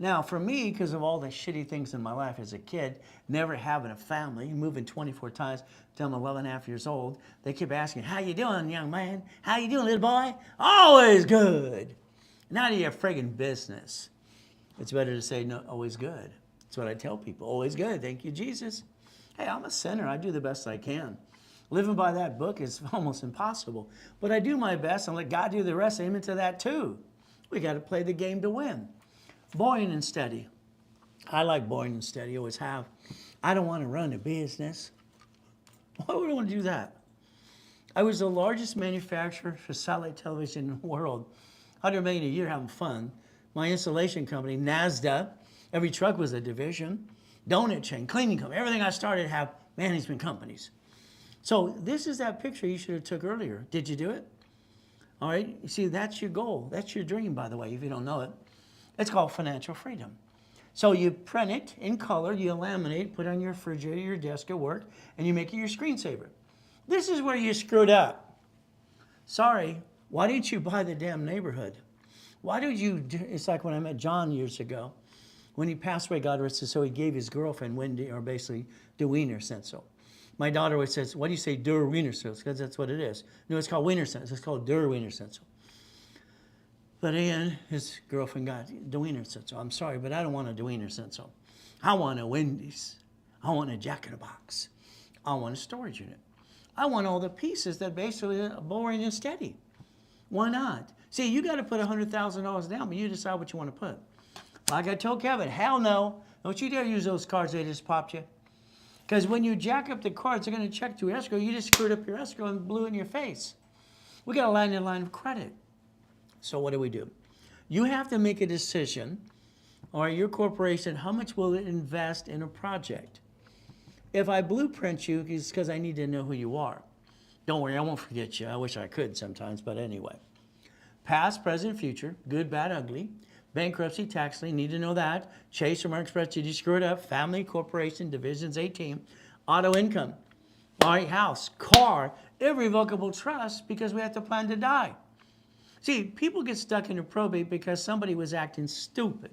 Now, for me, because of all the shitty things in my life as a kid, never having a family, moving 24 times till I'm 11 and a half years old, they keep asking, how you doing, young man? How you doing, little boy? Always good. Now do you have friggin' business? It's better to say, no, always good. That's what I tell people. Always good. Thank you, Jesus. Hey, I'm a sinner. I do the best I can. Living by that book is almost impossible. But I do my best and let God do the rest. Amen to that too. We got to play the game to win. Boring and steady. I like boring and steady. Always have. I don't want to run a business. Why would I want to do that? I was the largest manufacturer for satellite television in the world. 100 million a year having fun. My installation company, NASDA, every truck was a division. Donut chain, cleaning company, everything I started have management companies. So this is that picture you should have took earlier. Did you do it? All right, you see, that's your goal. That's your dream, by the way, if you don't know it. It's called financial freedom. So you print it in color, you laminate, put it on your refrigerator, your desk at work, and you make it your screensaver. This is where you screwed up. Sorry. Why didn't you buy the damn neighborhood? Why did you, it's like when I met John years ago. When he passed away, God rest his soul, he gave his girlfriend, Wendy, or basically, the Wiener Schnitzel. My daughter always says, what do you say, der Wiener Schnitzel? Because that's what it is. No, it's called Wiener Schnitzel. It's called der Wiener Schnitzel. But again, his girlfriend got the Wiener Schnitzel. I'm sorry, but I don't want a Wiener Schnitzel. I want a Wendy's. I want a Jack in the Box. I want a storage unit. I want all the pieces that basically are boring and steady. Why not? See, you got to put $100,000 down, but you decide what you want to put. Like I told Kevin, hell no. Don't you dare use those cards they just popped you. Because when you jack up the cards, they're going to check to escrow. You just screwed up your escrow and blew it in your face. We got to line in line of credit. So what do? You have to make a decision, or your corporation, how much will it invest in a project? If I blueprint you, it's because I need to know who you are. Don't worry, I won't forget you. I wish I could sometimes, but anyway. Past, present, future, good, bad, ugly. Bankruptcy, tax lien, need to know that. Chase or Mark Express, did you screw it up? Family, corporation, divisions 18. Auto income. All right, house, car, irrevocable trust because we have to plan to die. See, people get stuck into probate because somebody was acting stupid.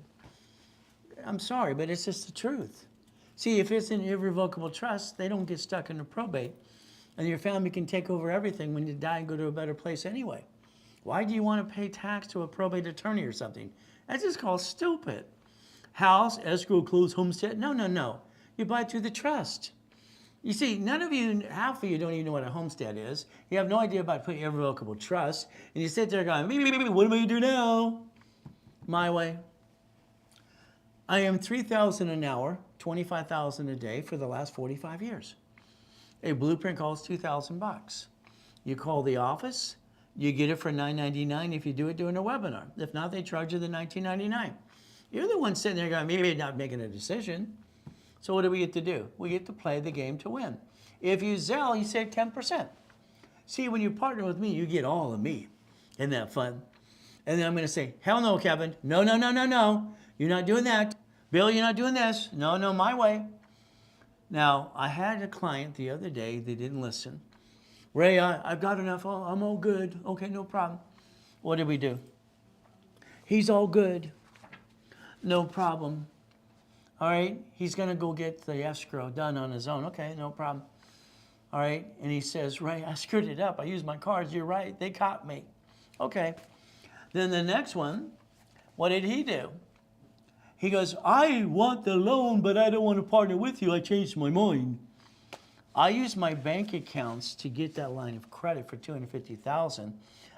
I'm sorry, but it's just the truth. See, if it's an irrevocable trust, they don't get stuck into probate. And your family can take over everything when you die and go to a better place anyway. Why do you want to pay tax to a probate attorney or something? That's just called stupid. House, escrow, close, homestead. No. You buy it through the trust. You see, none of you, half of you don't even know what a homestead is. You have no idea about putting irrevocable trust. And you sit there going, what am I going to do now? My way. I am $3,000 an hour, $25,000 a day for the last 45 years. A blueprint costs $2,000. You call the office, you get it for $9.99 if you do it during a webinar. If not, they charge you the $19.99. You're the one sitting there going, maybe not making a decision. So what do we get to do? We get to play the game to win. If you Zelle, you save 10%. See, when you partner with me, you get all of me. Isn't that fun? And then I'm going to say, hell no, Kevin. No, no, no, no, no. You're not doing that. Bill, you're not doing this. No, no, my way. Now, I had a client the other day. They didn't listen. Ray, I've got enough. Oh, I'm all good. Okay, no problem. What did we do? He's all good. No problem. All right, he's going to go get the escrow done on his own. Okay, no problem. All right, and he says, Ray, I screwed it up. I used my cards. You're right. They caught me. Okay. Then the next one, what did he do? He goes, I want the loan, but I don't want to partner with you. I changed my mind. I used my bank accounts to get that line of credit for $250,000.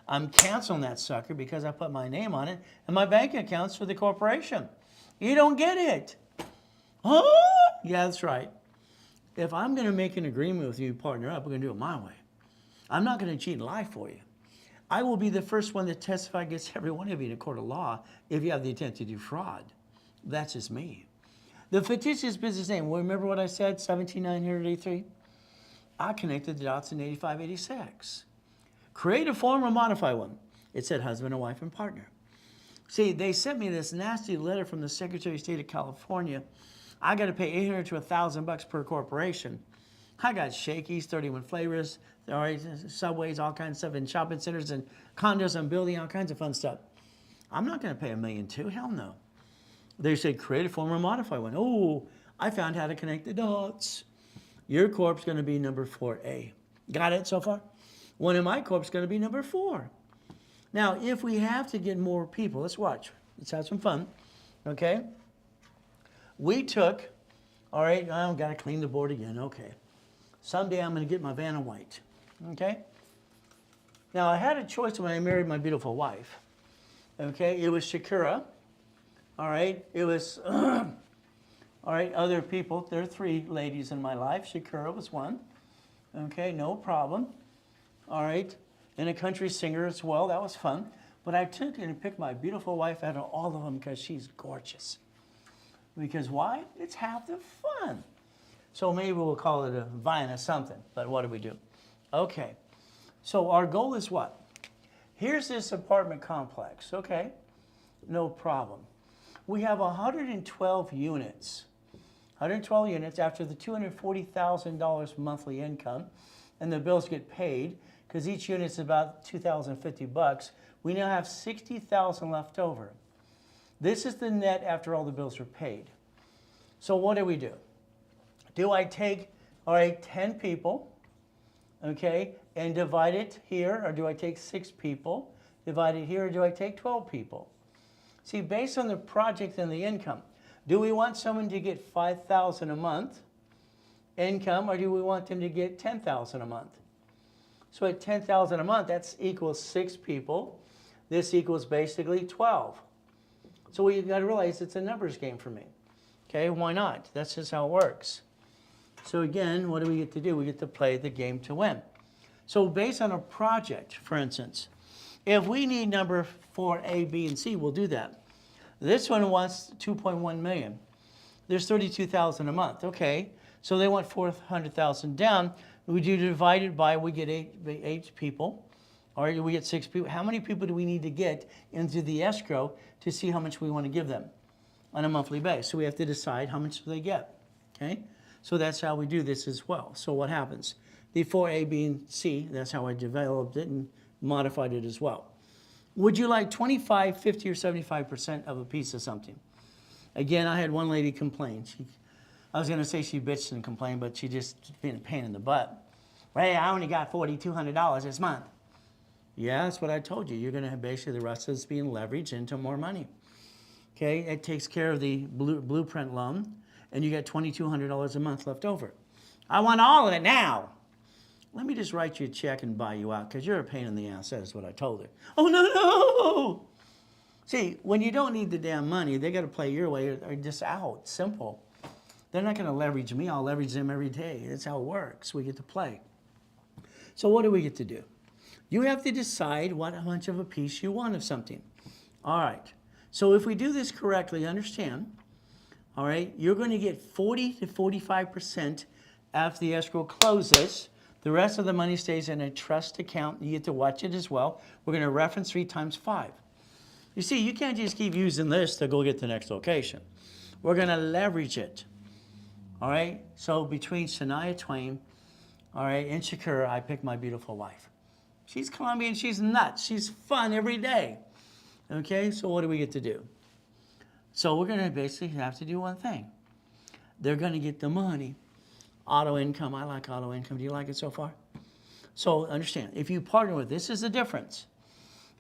I'm canceling that sucker because I put my name on it, and my bank account's for the corporation. You don't get it. Huh? Yeah, that's right. If I'm going to make an agreement with you, partner up, we're going to do it my way. I'm not going to cheat and lie for you. I will be the first one to testify against every one of you in a court of law if you have the intent to do fraud. That's just me. The fictitious business name, well, remember what I said, 17,983? I connected the dots in 85, 86. Create a form or modify one. It said husband and wife and partner. See, they sent me this nasty letter from the Secretary of State of California. I got to pay $800 to $1,000 per corporation. I got Shakey's, 31 flavors, all right, Subways, all kinds of stuff, and shopping centers and condos I'm building, all kinds of fun stuff. I'm not going to pay $1.2 million. Hell no. They said create a form or modify one. Oh, I found how to connect the dots. Your corp's going to be number 4A. Got it so far? One of my corp's going to be number 4. Now, if we have to get more people, let's watch. Let's have some fun. Okay? We took, all right, I've got to clean the board again. Okay. Someday I'm going to get my Vanna White. Okay? Now, I had a choice when I married my beautiful wife. Okay? It was Shakira. All right? It was, all right, other people. There are 3 ladies in my life. Shakira was one. Okay? No problem. All right? And a country singer as well. That was fun. But I took and picked my beautiful wife out of all of them because she's gorgeous. Because why? It's half the fun. So maybe we'll call it a Vina something. But what do we do? Okay. So our goal is what? Here's this apartment complex. Okay. No problem. We have 112 units. 112 units after the $240,000 monthly income. And the bills get paid because each unit's about $2,050. We now have $60,000 left over. This is the net after all the bills are paid. So what do? Do I take, all right, 10 people, okay, and divide it here, or do I take 6 people, divide it here, or do I take 12 people? See, based on the project and the income, do we want someone to get $5,000 a month income, or do we want them to get $10,000 a month? So at $10,000 a month, that equals 6 people. This equals basically 12. So you've got to realize it's a numbers game for me. Okay, why not? That's just how it works. So again, what do we get to do? We get to play the game to win. So based on a project, for instance, if we need number 4, A, B, and C, we'll do that. This one wants 2.1 million. There's 32,000 a month. Okay, so they want 400,000 down. We do divide it by, we get 8 people. All right, we get 6 people. How many people do we need to get into the escrow to see how much we want to give them on a monthly basis? So we have to decide how much they get. Okay, so that's how we do this as well. So what happens? The 4A, B, and C, that's how I developed it and modified it as well. Would you like 25, 50, or 75% of a piece of something? Again, I had one lady complain. I was going to say she bitched and complained, but she just being a pain in the butt. Ray, I only got $4,200 this month. Yeah, that's what I told you. You're going to have basically the rest of this being leveraged into more money. Okay, it takes care of the blueprint loan, and you get $2,200 a month left over. I want all of it now. Let me just write you a check and buy you out because you're a pain in the ass. That is what I told her. Oh, no. See, when you don't need the damn money, they got to play your way or just out. Simple. They're not going to leverage me. I'll leverage them every day. That's how it works. We get to play. So what do we get to do? You have to decide how much of a piece you want of something. All right. So if we do this correctly, understand, all right, you're going to get 40 to 45% after the escrow closes. The rest of the money stays in a trust account. You get to watch it as well. We're going to reference 3 times 5. You see, you can't just keep using this to go get the next location. We're going to leverage it. All right? So between Shania Twain, all right, and Shakira, I picked my beautiful wife. She's Colombian. She's nuts. She's fun every day. Okay? So what do we get to do? So we're going to basically have to do one thing. They're going to get the money. Auto income. I like auto income. Do you like it so far? So understand, if you partner with, this is the difference.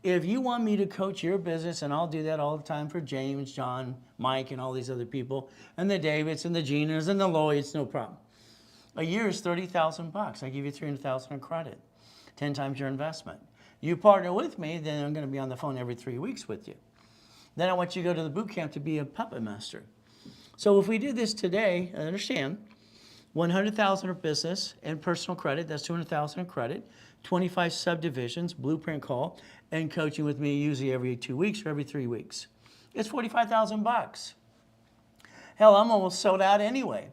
If you want me to coach your business, and I'll do that all the time for James, John, Mike, and all these other people, and the Davids, and the Ginas, and the Lloyds, no problem. A year is $30,000. I give you $300,000 in credit, 10 times your investment. You partner with me, then I'm going to be on the phone every 3 weeks with you. Then I want you to go to the boot camp to be a puppet master. So if we do this today, understand, $100,000 of business and personal credit, that's $200,000 in credit, 25 subdivisions, blueprint call, and coaching with me usually every 2 weeks or every 3 weeks. It's $45,000. Hell, I'm almost sold out anyway.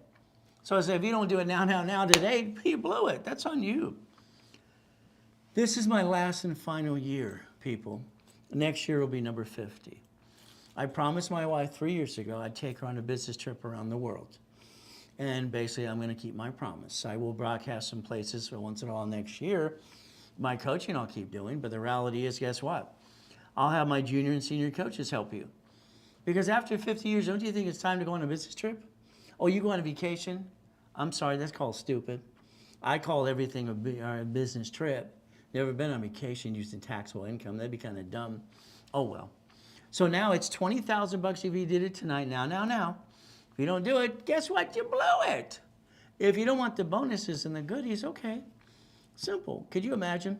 So I say, if you don't do it now, today, you blew it. That's on you. This is my last and final year, people. Next year will be number 50. I promised my wife 3 years ago I'd take her on a business trip around the world. And basically, I'm going to keep my promise. I will broadcast some places for once in a while next year. My coaching I'll keep doing, but the reality is, guess what? I'll have my junior and senior coaches help you. Because after 50 years, don't you think it's time to go on a business trip? Oh, you go on a vacation? I'm sorry, that's called stupid. I call everything a business trip. Never been on vacation using taxable income. That'd be kind of dumb. Oh, well. So now it's $20,000 if you did it tonight. Now. If you don't do it, guess what? You blew it. If you don't want the bonuses and the goodies, okay. Simple. Could you imagine?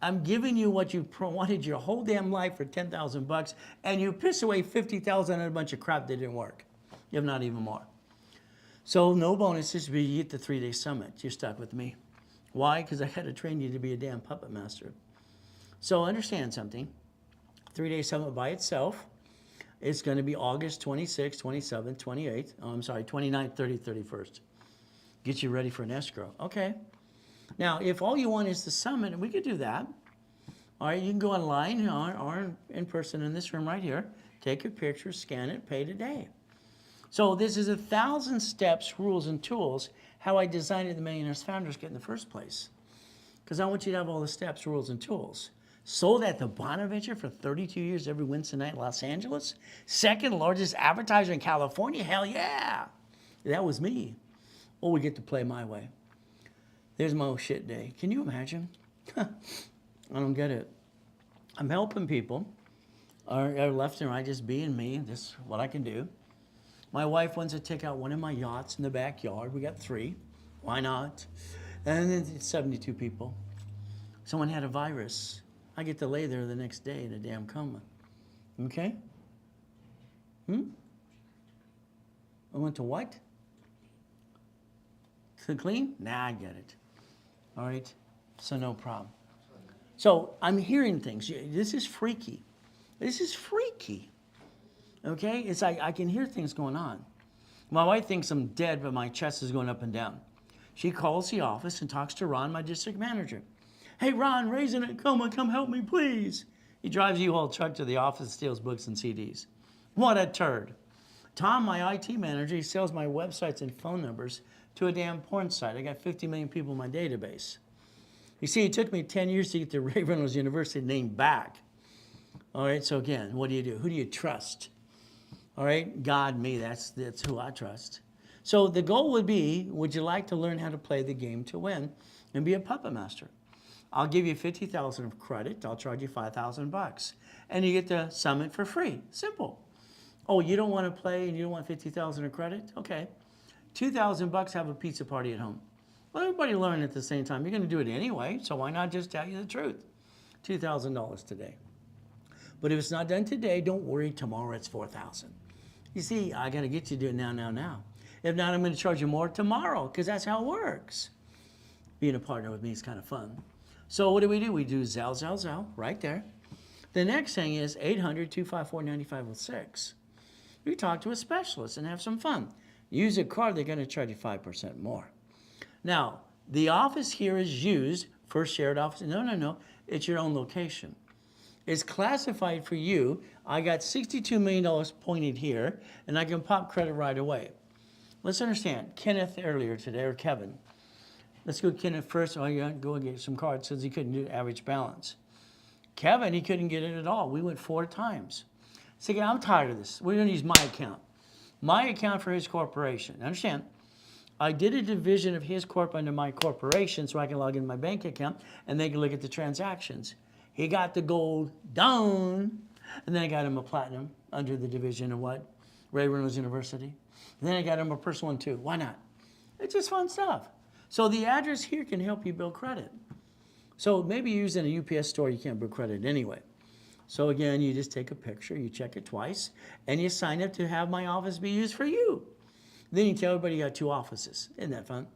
I'm giving you what you wanted your whole damn life for $10,000, and you piss away $50,000 on a bunch of crap that didn't work, if not even more. So no bonuses, but you get the 3-day summit. You're stuck with me. Why? Because I had to train you to be a damn puppet master. So understand something. 3-day summit by itself. It's going to be August 26th, 27th, 28th. Oh, I'm sorry, 29th, 30th, 31st. Get you ready for an escrow. Okay. Now, if all you want is the summit, we could do that. All right, you can go online or in person in this room right here. Take a picture, scan it, pay today. So this is 1,000 steps, rules, and tools, how I designed the Millionaires Founders Kit in the first place. Because I want you to have all the steps, rules, and tools. Sold at the Bonaventure for 32 years every Wednesday night in Los Angeles. Second largest advertiser in California. Hell yeah. That was me. Oh, we get to play my way. There's my shit day. Can you imagine? I don't get it. I'm helping people. Or left and right, just being me. This is what I can do. My wife wants to take out one of my yachts in the backyard. We got 3. Why not? And then it's 72 people. Someone had a virus. I get to lay there the next day in a damn coma. Okay? I went to what? To clean? Nah, I get it. All right? So no problem. So I'm hearing things. This is freaky. This is freaky. Okay? It's like I can hear things going on. My wife thinks I'm dead, but my chest is going up and down. She calls the office and talks to Ron, my district manager. Hey, Ron, raising a coma, come help me, please. He drives a U-Haul truck to the office, steals books and CDs. What a turd. Tom, my IT manager, he sells my websites and phone numbers to a damn porn site. I got 50 million people in my database. You see, it took me 10 years to get the Reynolds University name back. All right, so again, what do? Who do you trust? All right, God, me, that's who I trust. So the goal would be, would you like to learn how to play the game to win and be a puppet master? I'll give you $50,000 of credit. I'll charge you $5,000. And you get the summit for free. Simple. Oh, you don't want to play and you don't want $50,000 of credit? Okay. $2,000, have a pizza party at home. Well, everybody learn at the same time. You're going to do it anyway, so why not just tell you the truth? $2,000 today. But if it's not done today, don't worry. Tomorrow it's $4,000. You see, I got to get you to do it now. If not, I'm going to charge you more tomorrow because that's how it works. Being a partner with me is kind of fun. So what do? We do Zell, right there. The next thing is 800-254-9506. You talk to a specialist and have some fun. Use a card, they're going to charge you 5% more. Now, The office here is used for shared office. No. It's your own location. It's classified for you. I got $62 million pointed here, and I can pop credit right away. Let's understand. Kenneth earlier today, or Kevin. Let's go Kenneth first. Oh, you go and get some cards since he couldn't do average balance. Kevin, he couldn't get it at all. We went 4 times. So again, I'm tired of this. We're going to use my account. My account for his corporation. Understand? I did a division of his corp under my corporation so I can log in my bank account and they can look at the transactions. He got the gold down, and then I got him a platinum under the division of what? Reynolds University. And then I got him a personal one too. Why not? It's just fun stuff. So the address here can help you build credit. So maybe using a UPS store, you can't build credit anyway. So again, you just take a picture, you check it twice, and you sign up to have my office be used for you. Then you tell everybody you got 2 offices. Isn't that fun?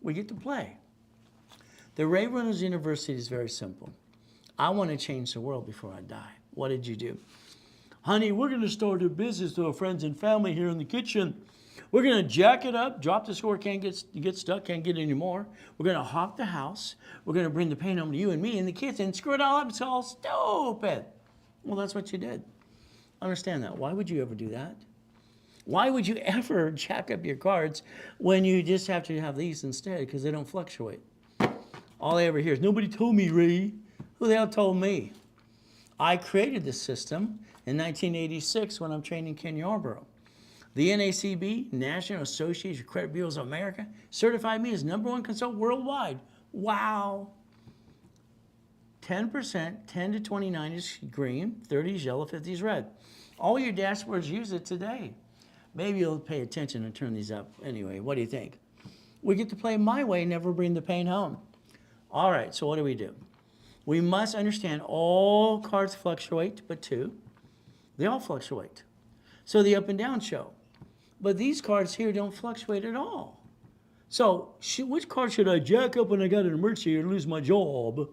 We get to play. The Reynolds University is very simple. I want to change the world before I die. What did you do? Honey, we're going to start a business to our friends and family here in the kitchen. We're going to jack it up, drop the score, can't get stuck, can't get any more. We're going to hawk the house. We're going to bring the paint home to you and me and the kids and screw it all up. It's all stupid. Well, that's what you did. Understand that. Why would you ever do that? Why would you ever jack up your cards when you just have to have these instead because they don't fluctuate? All I ever hear is, nobody told me, Ray. Who the hell told me? I created this system in 1986 when I'm training Ken Yarborough. The NACB, National Association of Credit Bureaus of America, certified me as #1 consultant worldwide. Wow. 10%, 10 to 29 is green, 30 is yellow, 50 is red. All your dashboards use it today. Maybe you'll pay attention and turn these up. Anyway, what do you think? We get to play my way, never bring the pain home. All right, so what do? We must understand all cards fluctuate, but 2. They all fluctuate. So the up and down show. But these cards here don't fluctuate at all. So which card should I jack up when I got an emergency or lose my job?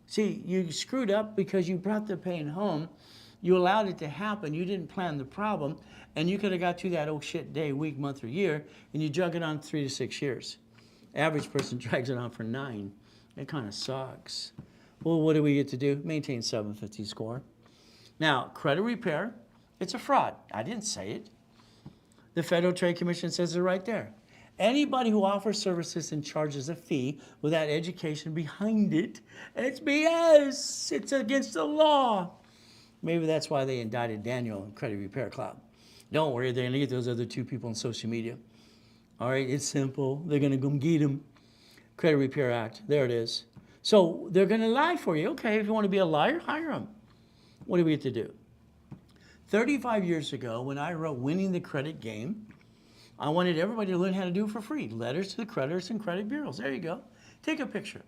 See, you screwed up because you brought the pain home. You allowed it to happen. You didn't plan the problem. And you could have got through that oh shit day, week, month, or year, and you drug it on 3 to 6 years. Average person drags it on for 9. It kind of sucks. Well, what do we get to do? Maintain 750 score. Now, credit repair, it's a fraud. I didn't say it. The Federal Trade Commission says it right there. Anybody who offers services and charges a fee without education behind it, it's BS. It's against the law. Maybe that's why they indicted Daniel in Credit Repair Cloud. Don't worry, they're going to get those other 2 people on social media. All right, it's simple. They're going to go get them. Credit Repair Act, there it is. So they're going to lie for you. Okay, if you want to be a liar, hire them. What do we get to do? 35 years ago, when I wrote Winning the Credit Game, I wanted everybody to learn how to do it for free. Letters to the creditors and credit bureaus. There you go. Take a picture.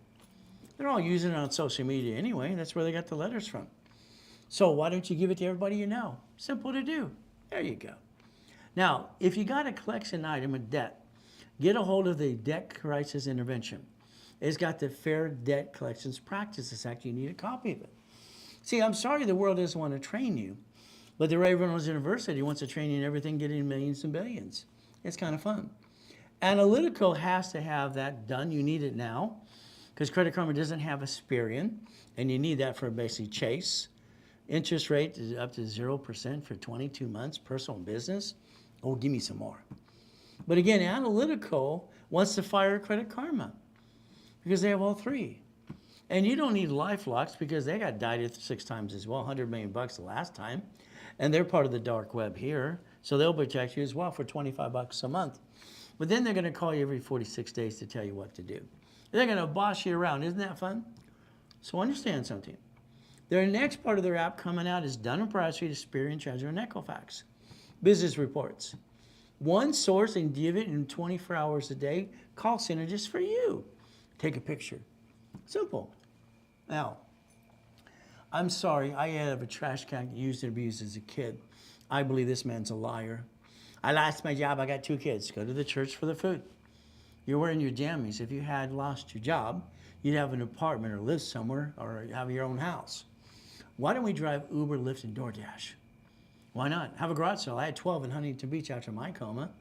They're all using it on social media anyway. That's where they got the letters from. So why don't you give it to everybody you know? Simple to do. There you go. Now, if you got a collection item of debt, get a hold of the Debt Crisis Intervention. It's got the Fair Debt Collections Practices Act. You need a copy of it. See, I'm sorry the world doesn't want to train you, but the Reynolds University wants to train you in everything, getting millions and billions. It's kind of fun. Analytical has to have that done. You need it now because Credit Karma doesn't have Asperian, and you need that for basically Chase. Interest rate is up to 0% for 22 months, personal and business. Oh, give me some more. But again, Analytical wants to fire Credit Karma because they have all 3. And you don't need LifeLocks because they got dieted 6 times as well, $100 million the last time. And they're part of the dark web here. So they'll protect you as well for $25 a month. But then they're going to call you every 46 days to tell you what to do. They're going to boss you around. Isn't that fun? So understand something. Their next part of their app coming out is Dun & Bradstreet, Experian, Treasurer, and Equifax. Business reports. One source and give it in 24 hours a day. Call center just for you. Take a picture. Simple. Now, I'm sorry, I have a trash can used and abused as a kid. I believe this man's a liar. I lost my job, I got 2 kids. Go to the church for the food. You're wearing your jammies. If you had lost your job, you'd have an apartment or live somewhere or have your own house. Why don't we drive Uber, Lyft, and DoorDash? Why not? Have a garage sale. I had 12 in Huntington Beach after my coma.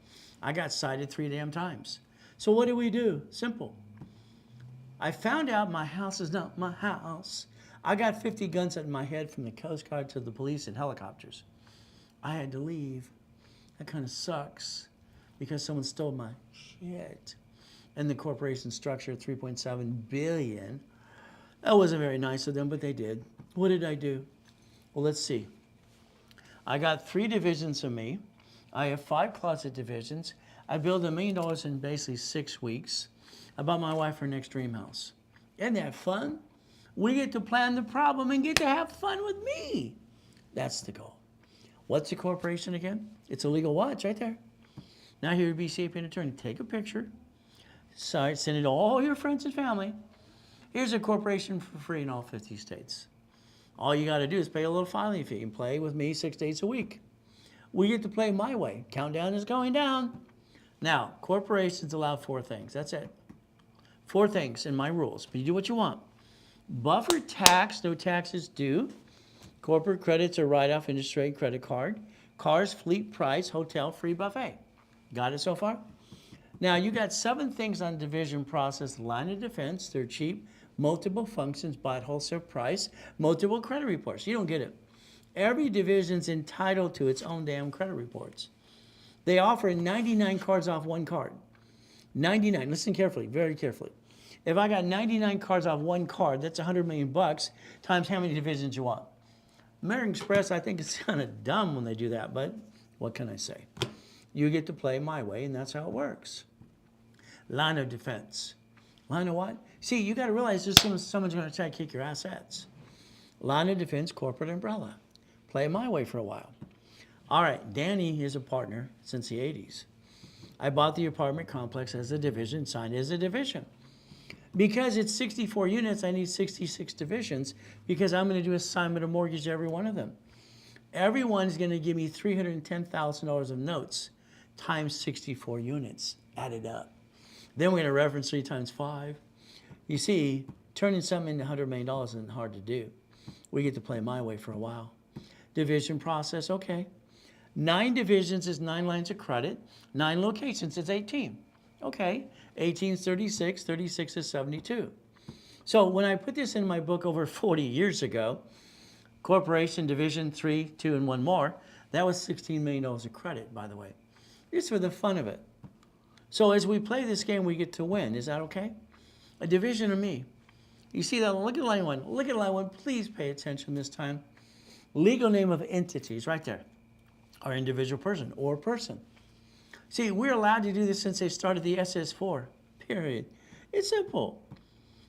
I got cited 3 damn times. So what do? Simple. I found out my house is not my house. I got 50 guns at my head from the Coast Guard to the police and helicopters. I had to leave. That kind of sucks because someone stole my shit. And the corporation structure, 3.7 billion. That wasn't very nice of them, but they did. What did I do? Well, let's see. I got 3 divisions of me. I have 5 closet divisions. I built $1 million in basically 6 weeks. I bought my wife her next dream house. Isn't that fun? We get to plan the problem and get to have fun with me. That's the goal. What's a corporation again? It's a legal watch right there. Now here, be sapient attorney. Take a picture. Send it to all your friends and family. Here's a corporation for free in all 50 states. All you got to do is pay a little filing fee and play with me 6 days a week. We get to play my way. Countdown is going down. Now, corporations allow 4 things. That's it. 4 things in my rules. But you do what you want. Buffer tax, no taxes due. Corporate credits or write-off interest rate credit card. Cars, fleet price, hotel, free buffet. Got it so far? Now, you got 7 things on division process. Line of defense, they're cheap. Multiple functions, bought wholesale price. Multiple credit reports. You don't get it. Every division's entitled to its own damn credit reports. They offer 99 cards off 1 card. 99. Listen carefully, very carefully. If I got 99 cards off 1 card, that's $100 million bucks times how many divisions you want. American Express, I think it's kind of dumb when they do that, but what can I say? You get to play my way, and that's how it works. Line of defense. Line of what? See, you got to realize someone's going to try to kick your assets. Line of defense, corporate umbrella. Play my way for a while. All right, Danny is a partner since the 80s. I bought the apartment complex as a division, signed as a division. Because it's 64 units, I need 66 divisions because I'm going to do assignment of mortgage to every one of them. Everyone's going to give me $310,000 of notes times 64 units added up. Then we're going to reference 3 times 5. You see, turning something into $100 million isn't hard to do. We get to play my way for a while. Division process, okay. 9 divisions is 9 lines of credit. 9 locations is 18. Okay, 18 is 36, 36 is 72. So when I put this in my book over 40 years ago, corporation, division, 3, 2, and 1 more, that was $16 million of credit, by the way. Just for the fun of it. So as we play this game, we get to win. Is that okay? A division of me. You see that? Look at line 1. Look at line 1. Please pay attention this time. Legal name of entities, right there. Our individual person or person. See, we're allowed to do this since they started the SS4, period. It's simple.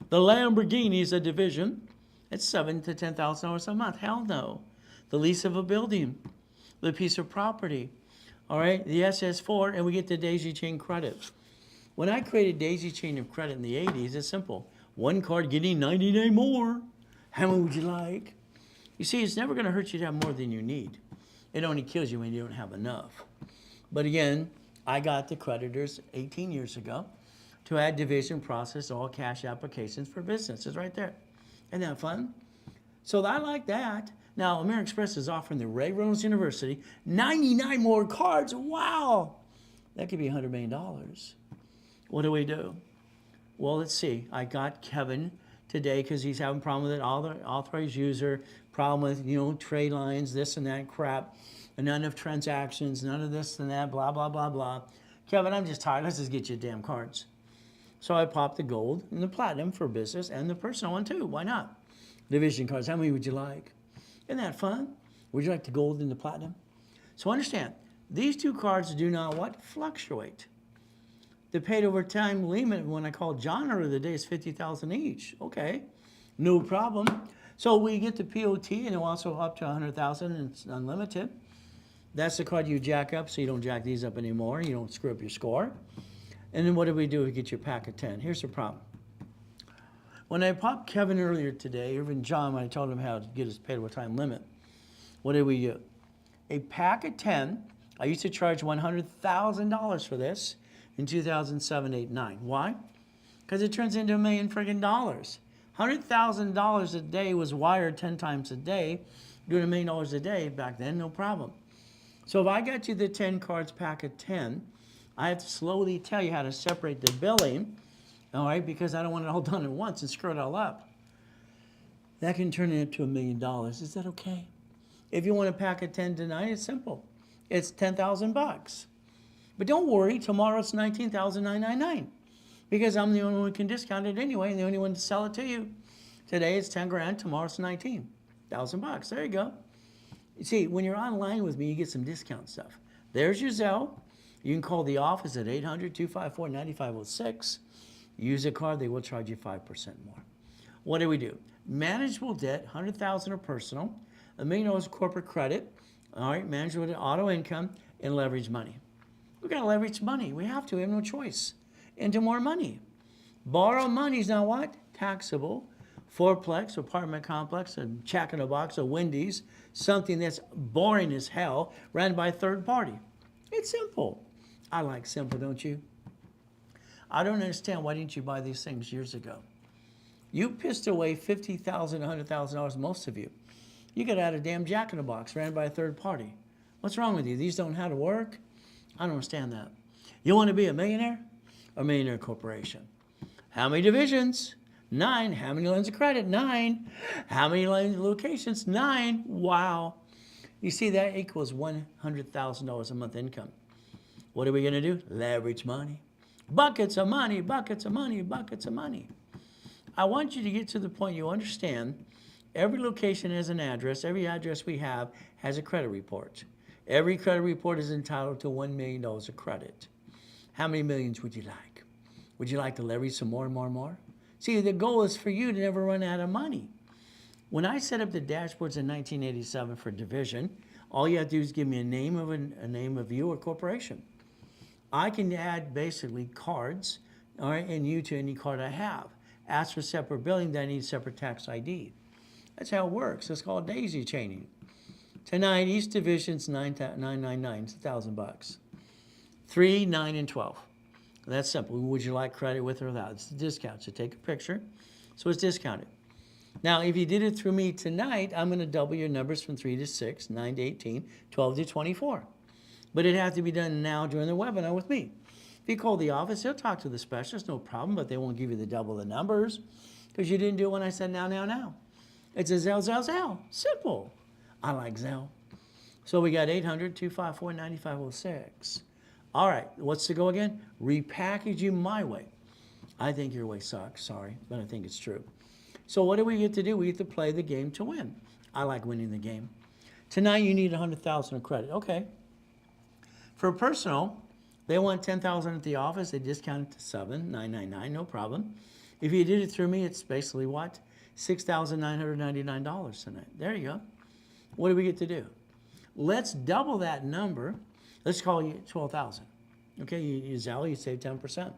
The Lamborghini is a division. It's $7,000 to $10,000 a month. Hell no. The lease of a building, the piece of property, all right, the SS4, and we get the daisy chain credit. When I created daisy chain of credit in the 80s, it's simple. 1 card getting 99 more. How many would you like? You see, it's never going to hurt you to have more than you need. It only kills you when you don't have enough. But again, I got the creditors 18 years ago to add division process all cash applications for businesses right there. Isn't that fun? So I like that. Now, American Express is offering the Reynolds University 99 more cards. Wow! That could be $100 million. What do we do? Well, let's see. I got Kevin today because he's having a problem with it. All the authorized user, problem with, trade lines, this and that crap, and none of transactions, none of this and that, blah, blah, blah, blah. Kevin, I'm just tired. Let's just get you damn cards. So I popped the gold and the platinum for business and the personal one too. Why not? Division cards. How many would you like? Isn't that fun? Would you like the gold and the platinum? So understand, these 2 cards do not what? Fluctuate. The paid over time limit when I called John earlier the day is $50,000 each. Okay, no problem. So we get the POT and it'll also up to $100,000 and it's unlimited. That's the card you jack up so you don't jack these up anymore. You don't screw up your score. And then what do? We get your pack of 10. Here's the problem. When I popped Kevin earlier today, even John, when I told him how to get his paid over time limit, what did we do? A pack of 10, I used to charge $100,000 for this in 2007, 8, 9. Why? Because it turns into $1 million friggin' dollars. $100,000 a day was wired 10 times a day, doing $1 million a day back then, no problem. So if I got you the 10 cards pack of 10, I have to slowly tell you how to separate the billing all right, because I don't want it all done at once and screw it all up. That can turn it into $1 million. Is that okay? If you want to pack a 10 tonight, it's simple. It's 10,000 bucks. But don't worry, tomorrow it's 19,999 because I'm the only one who can discount it anyway and the only one to sell it to you. Today it's 10 grand, tomorrow it's 19,000 bucks. There you go. You see, when you're online with me, you get some discount stuff. There's your Zelle. You can call the office at 800-254-9506. Use a card, they will charge you 5% more. What do we do? Manageable debt, 100,000 or personal, $1 million corporate credit, all right, manageable debt, auto income, and leverage money. We've got to leverage money. We have to. We have no choice. Into more money. Borrow money is now what? Taxable. Fourplex, apartment complex, a Jack in a Box, a Wendy's, something that's boring as hell, ran by a third party. It's simple. I like simple, don't you? I don't understand why didn't you buy these things years ago? You pissed away $50,000, $100,000, most of you. You got out a damn Jack in a Box, ran by a third party. What's wrong with you? These don't know how to work? I don't understand that. You want to be a millionaire? A millionaire corporation. How many divisions? 9. How many lines of credit? 9. How many locations? 9. Wow. You see, that equals $100,000 a month income. What are we going to do? Leverage money. Buckets of money, buckets of money, buckets of money. I want you to get to the point you understand every location has an address. Every address we have has a credit report. Every credit report is entitled to $1 million of credit. How many millions would you like? Would you like to leverage some more and more and more? See, the goal is for you to never run out of money. When I set up the dashboards in 1987 for division, all you have to do is give me a name of you or corporation. I can add basically cards, all right, and you to any card I have. Ask for separate billing, then I need separate tax ID. That's how it works. It's called daisy chaining. Tonight, each division's $999. It's $1,000. 3, 9, and 12. That's simple. Would you like credit with or without? It's the discount. So take a picture. So it's discounted. Now, if you did it through me tonight, I'm going to double your numbers from 3 to 6, 9 to 18, 12 to 24. But it has to be done now during the webinar with me. If you call the office, they'll talk to the specialist, no problem, but they won't give you the double the numbers because you didn't do it when I said now, now, now. It's a Zelle, Zelle, Zelle. Simple. I like Zelle. So we got 800-254-9506. All right, what's the go again? Repackage you my way. I think your way sucks, sorry, but I think it's true. So what do we get to do? We get to play the game to win. I like winning the game. Tonight you need 100,000 of credit. Okay. For personal, they want 10,000 at the office. They discount it to 7,999, no problem. If you did it through me, it's basically what? $6,999 tonight. There you go. What do we get to do? Let's double that number. Let's call you 12,000. Okay, you Zelle, you save 10%.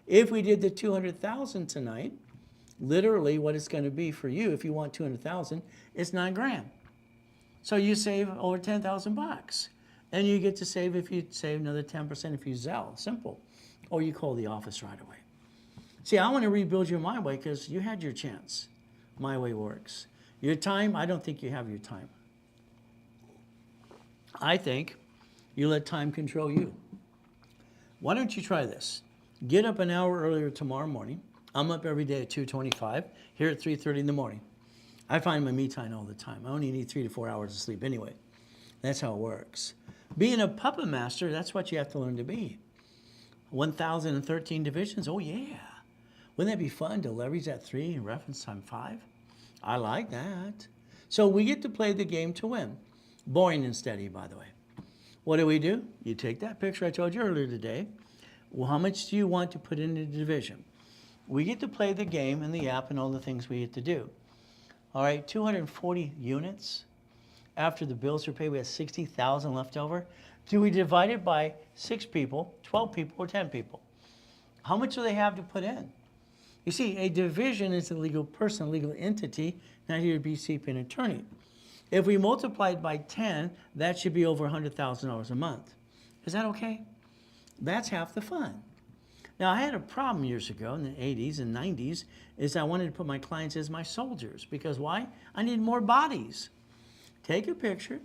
If we did the 200,000 tonight, literally what it's going to be for you, if you want 200,000, it's 9 grand. So you save over 10,000 bucks. And you get to save if you save another 10% if you Zelle. Simple. Or you call the office right away. See, I want to rebuild you my way because you had your chance. My way works. Your time, I don't think you have your time. I think you let time control you. Why don't you try this? Get up an hour earlier tomorrow morning. I'm up every day at 2:25, here at 3:30 in the morning. I find my me time all the time. I only need 3 to 4 hours of sleep anyway. That's how it works. Being a puppet master, that's what you have to learn to be. 1,013 divisions, oh yeah. Wouldn't that be fun to leverage that 3 and reference time 5? I like that. So we get to play the game to win. Boring and steady, by the way. What do? You take that picture I told you earlier today. Well, how much do you want to put into the division? We get to play the game and the app and all the things we get to do. All right, 240 units. After the bills are paid, we have 60,000 left over. Do we divide it by 6 people, 12 people, or 10 people? How much do they have to put in? You see, a division is a legal person, a legal entity, not here to be seeking an attorney. If we multiply it by 10, that should be over $100,000 a month. Is that okay? That's half the fun. Now, I had a problem years ago in the 80s and 90s is I wanted to put my clients as my soldiers. Because why? I need more bodies. Take a picture,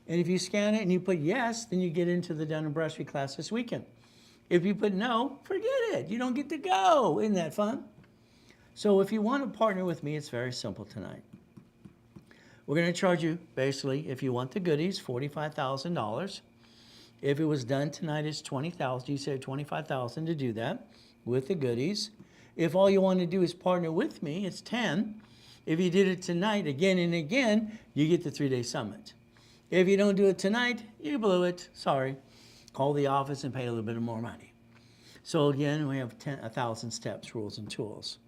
and if you scan it and you put yes, then you get into the Dun & Bradstreet class this weekend. If you put no, forget it. You don't get to go. Isn't that fun? So if you want to partner with me, it's very simple tonight. We're going to charge you, basically, if you want the goodies, $45,000. If it was done tonight, it's $20,000. You said $25,000 to do that with the goodies. If all you want to do is partner with me, it's $10,000. If you did it tonight again and again, you get the 3-day summit. If you don't do it tonight, you blew it. Sorry. Call the office and pay a little bit more money. So again, we have 1,000 steps, rules, and tools.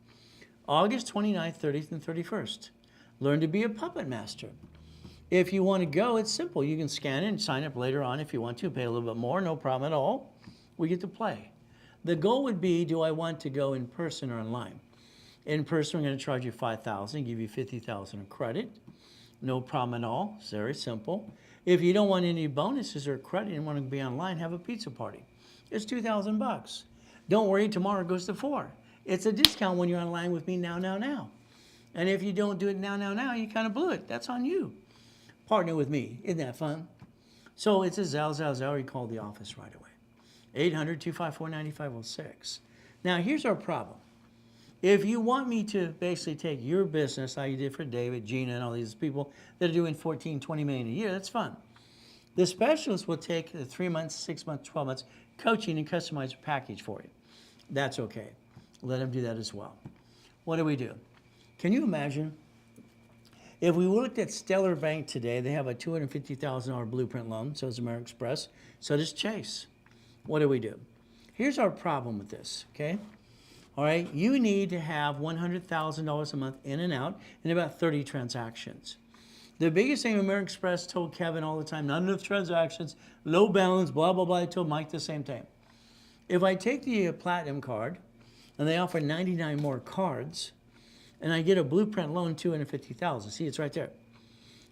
August 29th, 30th, and 31st. Learn to be a puppet master. If you want to go, it's simple. You can scan it and sign up later on if you want to. Pay a little bit more, no problem at all. We get to play. The goal would be, do I want to go in person or online? In person, we're going to charge you $5,000, give you $50,000 in credit. No problem at all. It's very simple. If you don't want any bonuses or credit and want to be online, have a pizza party. It's $2,000. Don't worry, tomorrow it goes to $4,000. It's a discount when you're online with me now. And if you don't do it now, you kind of blew it. That's on you. Partner with me. Isn't that fun? So it's a Zell. You call the office right away. 800-254-9506. Now, here's our problem. If you want me to basically take your business, like you did for David, Gina, and all these people that are doing 14, 20 million a year, that's fun. The specialist will take the 3 months, 6 months, 12 months coaching and customize a package for you. That's okay. Let them do that as well. What do we do? Can you imagine if we looked at Stellar Bank today? They have a $250,000 blueprint loan. So does American Express. So does Chase. What do we do? Here's our problem with this, okay? All right, you need to have $100,000 a month in and out in about 30 transactions. The biggest thing American Express told Kevin all the time, not enough transactions, low balance, blah, blah, blah. I told Mike the same thing. If I take the Platinum card and they offer 99 more cards and I get a blueprint loan, $250,000, see, it's right there.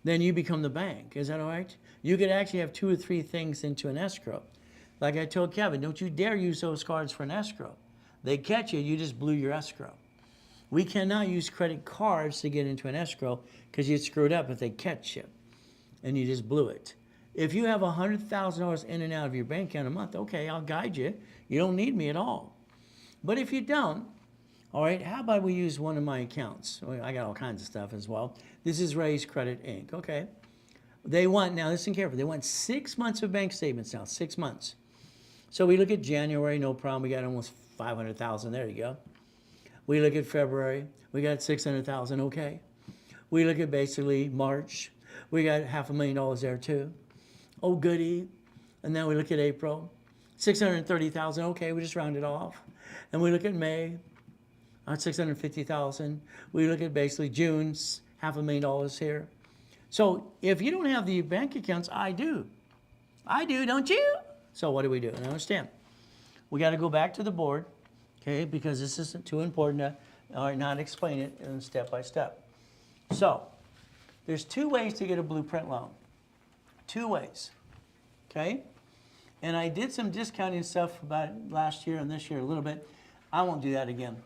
Then you become the bank. Is that all right? You could actually have 2 or 3 things into an escrow. Like I told Kevin, don't you dare use those cards for an escrow. They catch you, you just blew your escrow. We cannot use credit cards to get into an escrow because you'd screwed up if they catch you and you just blew it. If you have $100,000 in and out of your bank account a month, okay, I'll guide you. You don't need me at all. But if you don't, all right, how about we use one of my accounts? I got all kinds of stuff as well. This is Ray's Credit Inc., okay? They want, now listen carefully, they want 6 months of bank statements now, 6 months. So we look at January, no problem, we got almost 500,000, there you go. We look at February, we got 600,000, okay. We look at basically March, we got $500,000 there too. Oh, goody. And then we look at April, 630,000, okay, we just round it off. And we look at May, 650,000. We look at basically June's $500,000 here. So if you don't have the bank accounts, I do. I do, don't you? So what do we do? And understand, we got to go back to the board, okay, because this isn't too important to not explain it in step by step. So there's 2 ways to get a blueprint loan. 2 ways, okay? And I did some discounting stuff about last year and this year a little bit. I won't do that again.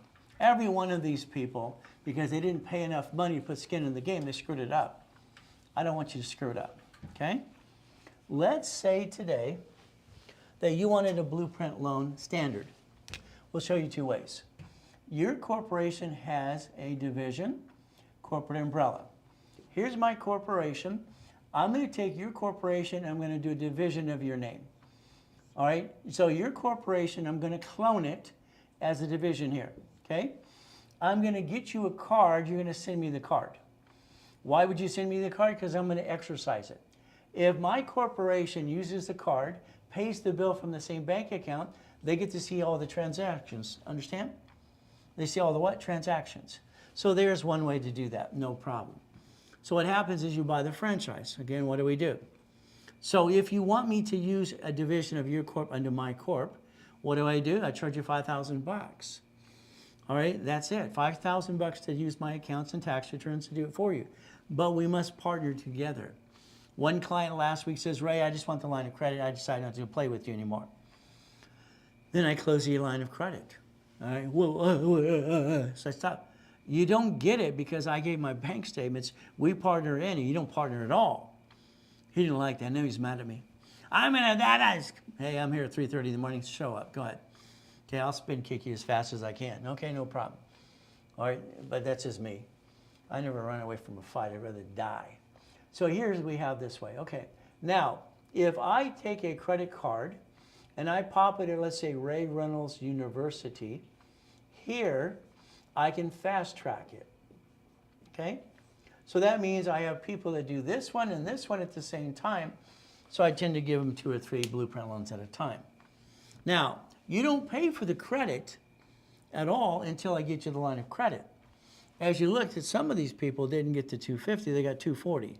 Every one of these people, because they didn't pay enough money to put skin in the game, they screwed it up. I don't want you to screw it up, okay? Let's say today that you wanted a blueprint loan standard. We'll show you 2 ways. Your corporation has a division, corporate umbrella. Here's my corporation. I'm going to take your corporation, I'm going to do a division of your name. All right, so your corporation, I'm going to clone it as a division here, okay? I'm going to get you a card, you're going to send me the card. Why would you send me the card? Because I'm going to exercise it. If my corporation uses the card, pays the bill from the same bank account, they get to see all the transactions, understand? They see all the what? Transactions. So there's one way to do that, no problem. So what happens is you buy the franchise. Again, what do we do? So if you want me to use a division of your corp under my corp, what do? I charge you $5,000. All right, that's it. $5,000 to use my accounts and tax returns to do it for you. But we must partner together. One client last week says, Ray, I just want the line of credit. I decided not to play with you anymore. Then I close the line of credit. All right, so I stop. You don't get it because I gave my bank statements. We partner in and you don't partner at all. He didn't like that. Now he's mad at me. I'm gonna that ice. Hey, I'm here at 3:30 in the morning. Show up. Go ahead. Okay, I'll spin kick you as fast as I can. Okay, no problem. All right, but that's just me. I never run away from a fight. I'd rather die. So here's we have this way. Okay, now if I take a credit card and I pop it at, let's say, Reynolds University, here I can fast track it. Okay, so that means I have people that do this one and this one at the same time. So I tend to give them 2 or 3 blueprint loans at a time. Now, you don't pay for the credit at all until I get you the line of credit. As you looked at, some of these people didn't get to 250, they got 240.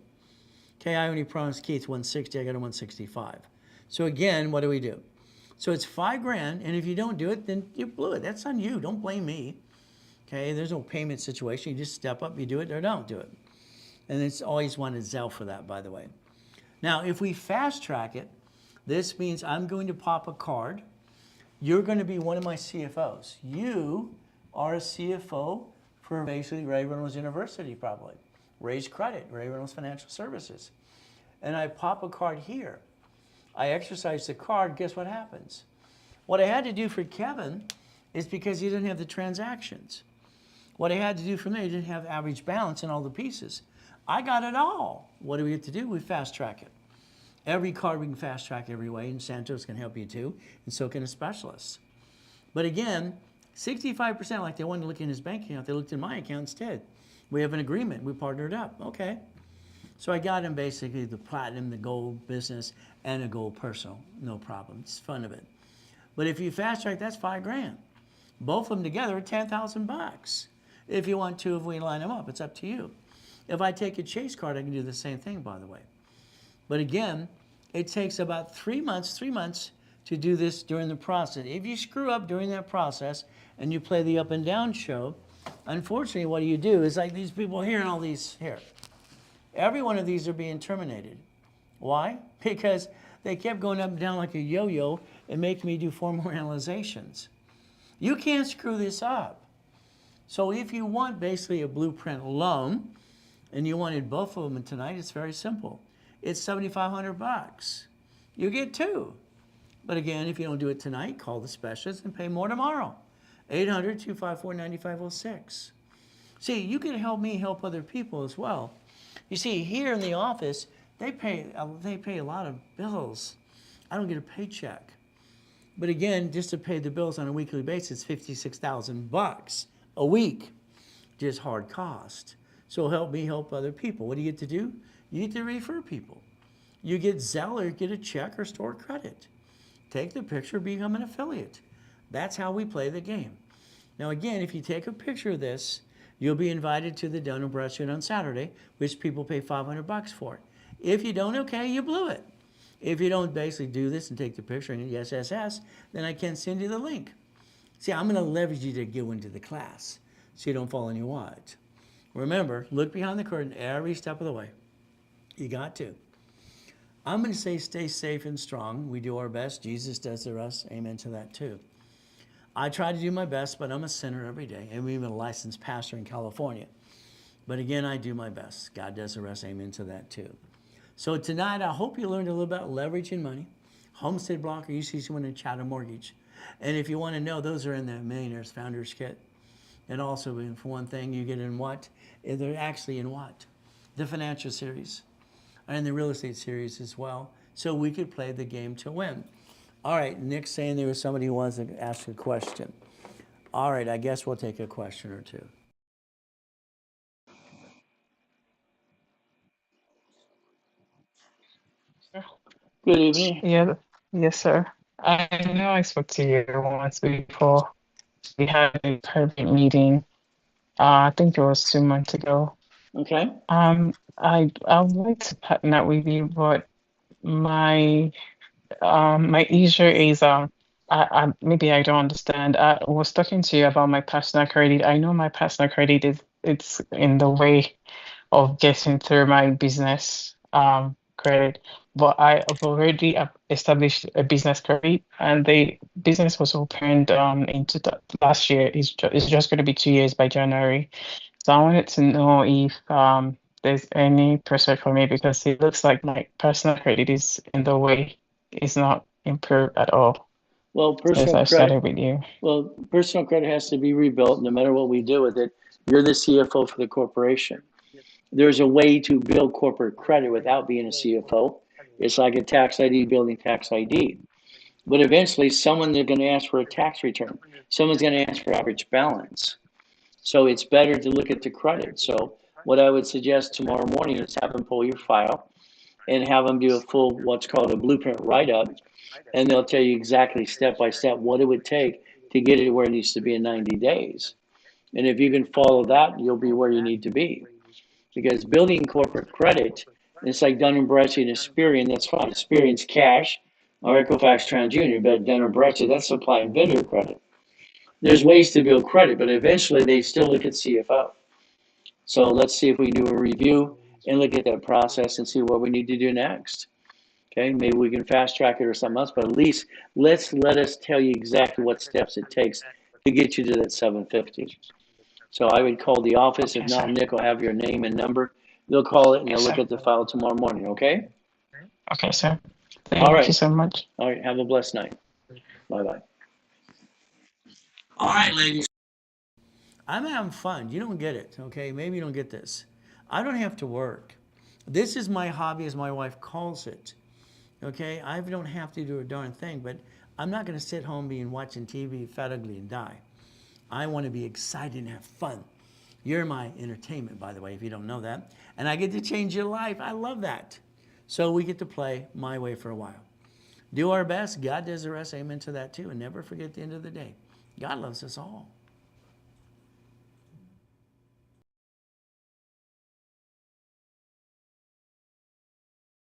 Okay, I only promised Keith 160, I got a 165. So again, what do? So it's $5,000, and if you don't do it, then you blew it. That's on you, don't blame me. Okay, there's no payment situation, you just step up, you do it or don't do it. And it's always wanted Zelle for that, by the way. Now, if we fast track it, this means I'm going to pop a card. You're going to be one of my CFOs. You are a CFO for basically Ray Reynolds University, probably. Raise Credit, Ray Reynolds Financial Services. And I pop a card here. I exercise the card, guess what happens? What I had to do for Kevin is because he didn't have the transactions. What I had to do for me, he didn't have average balance in all the pieces. I got it all. What do we have to do? We fast track it. Every card we can fast track every way, and Santos can help you too, and so can a specialist. But again, 65%, like they wanted to look in his bank account, they looked in my account instead. We have an agreement, we partnered up, okay. So I got him basically the platinum, the gold business, and a gold personal, no problem, it's fun of it. But if you fast track, that's $5,000. Both of them together are 10,000 bucks. If you want to, if we line them up, it's up to you. If I take a Chase card, I can do the same thing, by the way. But again, it takes about 3 months to do this during the process. If you screw up during that process and you play the up and down show, unfortunately what you do is like these people here and all these here. Every one of these are being terminated. Why? Because they kept going up and down like a yo-yo and making me do 4 more analyzations. You can't screw this up. So if you want basically a blueprint loan, and you wanted both of them tonight, it's very simple. It's 7,500 bucks. You get 2. But again, if you don't do it tonight, call the specialist and pay more tomorrow. 800-254-9506. See, you can help me help other people as well. You see, here in the office, they pay a lot of bills. I don't get a paycheck. But again, just to pay the bills on a weekly basis, 56,000 bucks a week, just hard cost. So help me help other people. What do you get to do? You get to refer people. You get Zelle or get a check or store credit. Take the picture, become an affiliate. That's how we play the game. Now again, if you take a picture of this, you'll be invited to the Dun & Bradstreet on Saturday, which people pay 500 bucks for. If you don't, okay, you blew it. If you don't basically do this and take the picture and yes, then I can send you the link. See, I'm going to leverage you to go into the class so you don't fall on your watch. Remember, look behind the curtain every step of the way. You got to. I'm going to say stay safe and strong. We do our best. Jesus does the rest. Amen to that too. I try to do my best, but I'm a sinner every day. I'm even a licensed pastor in California. But again, I do my best. God does the rest. Amen to that too. So tonight, I hope you learned a little about leveraging money, homestead block, or UCC1 and Chatham Mortgage. And if you want to know, those are in the Millionaires Founders Kit. And also, for one thing, you get in what? They're actually in what? The financial series and the real estate series as well. So we could play the game to win. All right, Nick's saying there was somebody who wants to ask a question. All right, I guess we'll take a question or two. Good evening. Yeah, yes, sir. I know I spoke to you once before. We had a private meeting. I think it was 2 months ago. Okay. I would like to partner with you, but my my issue is maybe I don't understand. I was talking to you about my personal credit. I know my personal credit is it's in the way of getting through my business credit. But I have already established a business credit, and the business was opened into the last year. It's just going to be 2 years by January. So I wanted to know if there's any prospect for me because it looks like my personal credit is in the way. is not improved at all Well, since I started with you. personal credit has to be rebuilt no matter what we do with it. You're the CFO for the corporation. There's a way to build corporate credit without being a CFO. It's like a tax ID building tax ID. But eventually, someone is going to ask for a tax return. Someone's going to ask for average balance. So it's better to look at the credit. So what I would suggest tomorrow morning is have them pull your file and have them do a full, what's called a blueprint write-up, and they'll tell you exactly step by step what it would take to get it where it needs to be in 90 days. And if you can follow that, you'll be where you need to be. Because building corporate credit, it's like Dun& Bradstreet and Experian, that's fine. Experian's cash, or Equifax TransUnion, but Dun & Bradstreet, that's supply and vendor credit. There's ways to build credit, but eventually they still look at CFO. So let's see if we can do a review and look at that process and see what we need to do next. Okay, maybe we can fast track it or something else, but at least let us tell you exactly what steps it takes to get you to that 750. So I would call the office. If not, Nick will have your name and number. They'll call it and they'll look at the file tomorrow morning, okay? Okay, sir. All Thank you right. so much. All right, have a blessed night. Bye-bye. All right, ladies. I'm having fun. You don't get it, okay? Maybe you don't get this. I don't have to work. This is my hobby, as my wife calls it. Okay? I don't have to do a darn thing, but I'm not going to sit home being watching TV, fat, ugly, and die. I want to be excited and have fun. You're my entertainment, by the way, if you don't know that. And I get to change your life. I love that. So we get to play my way for a while. Do our best. God does the rest. Amen to that too. And never forget at the end of the day, God loves us all.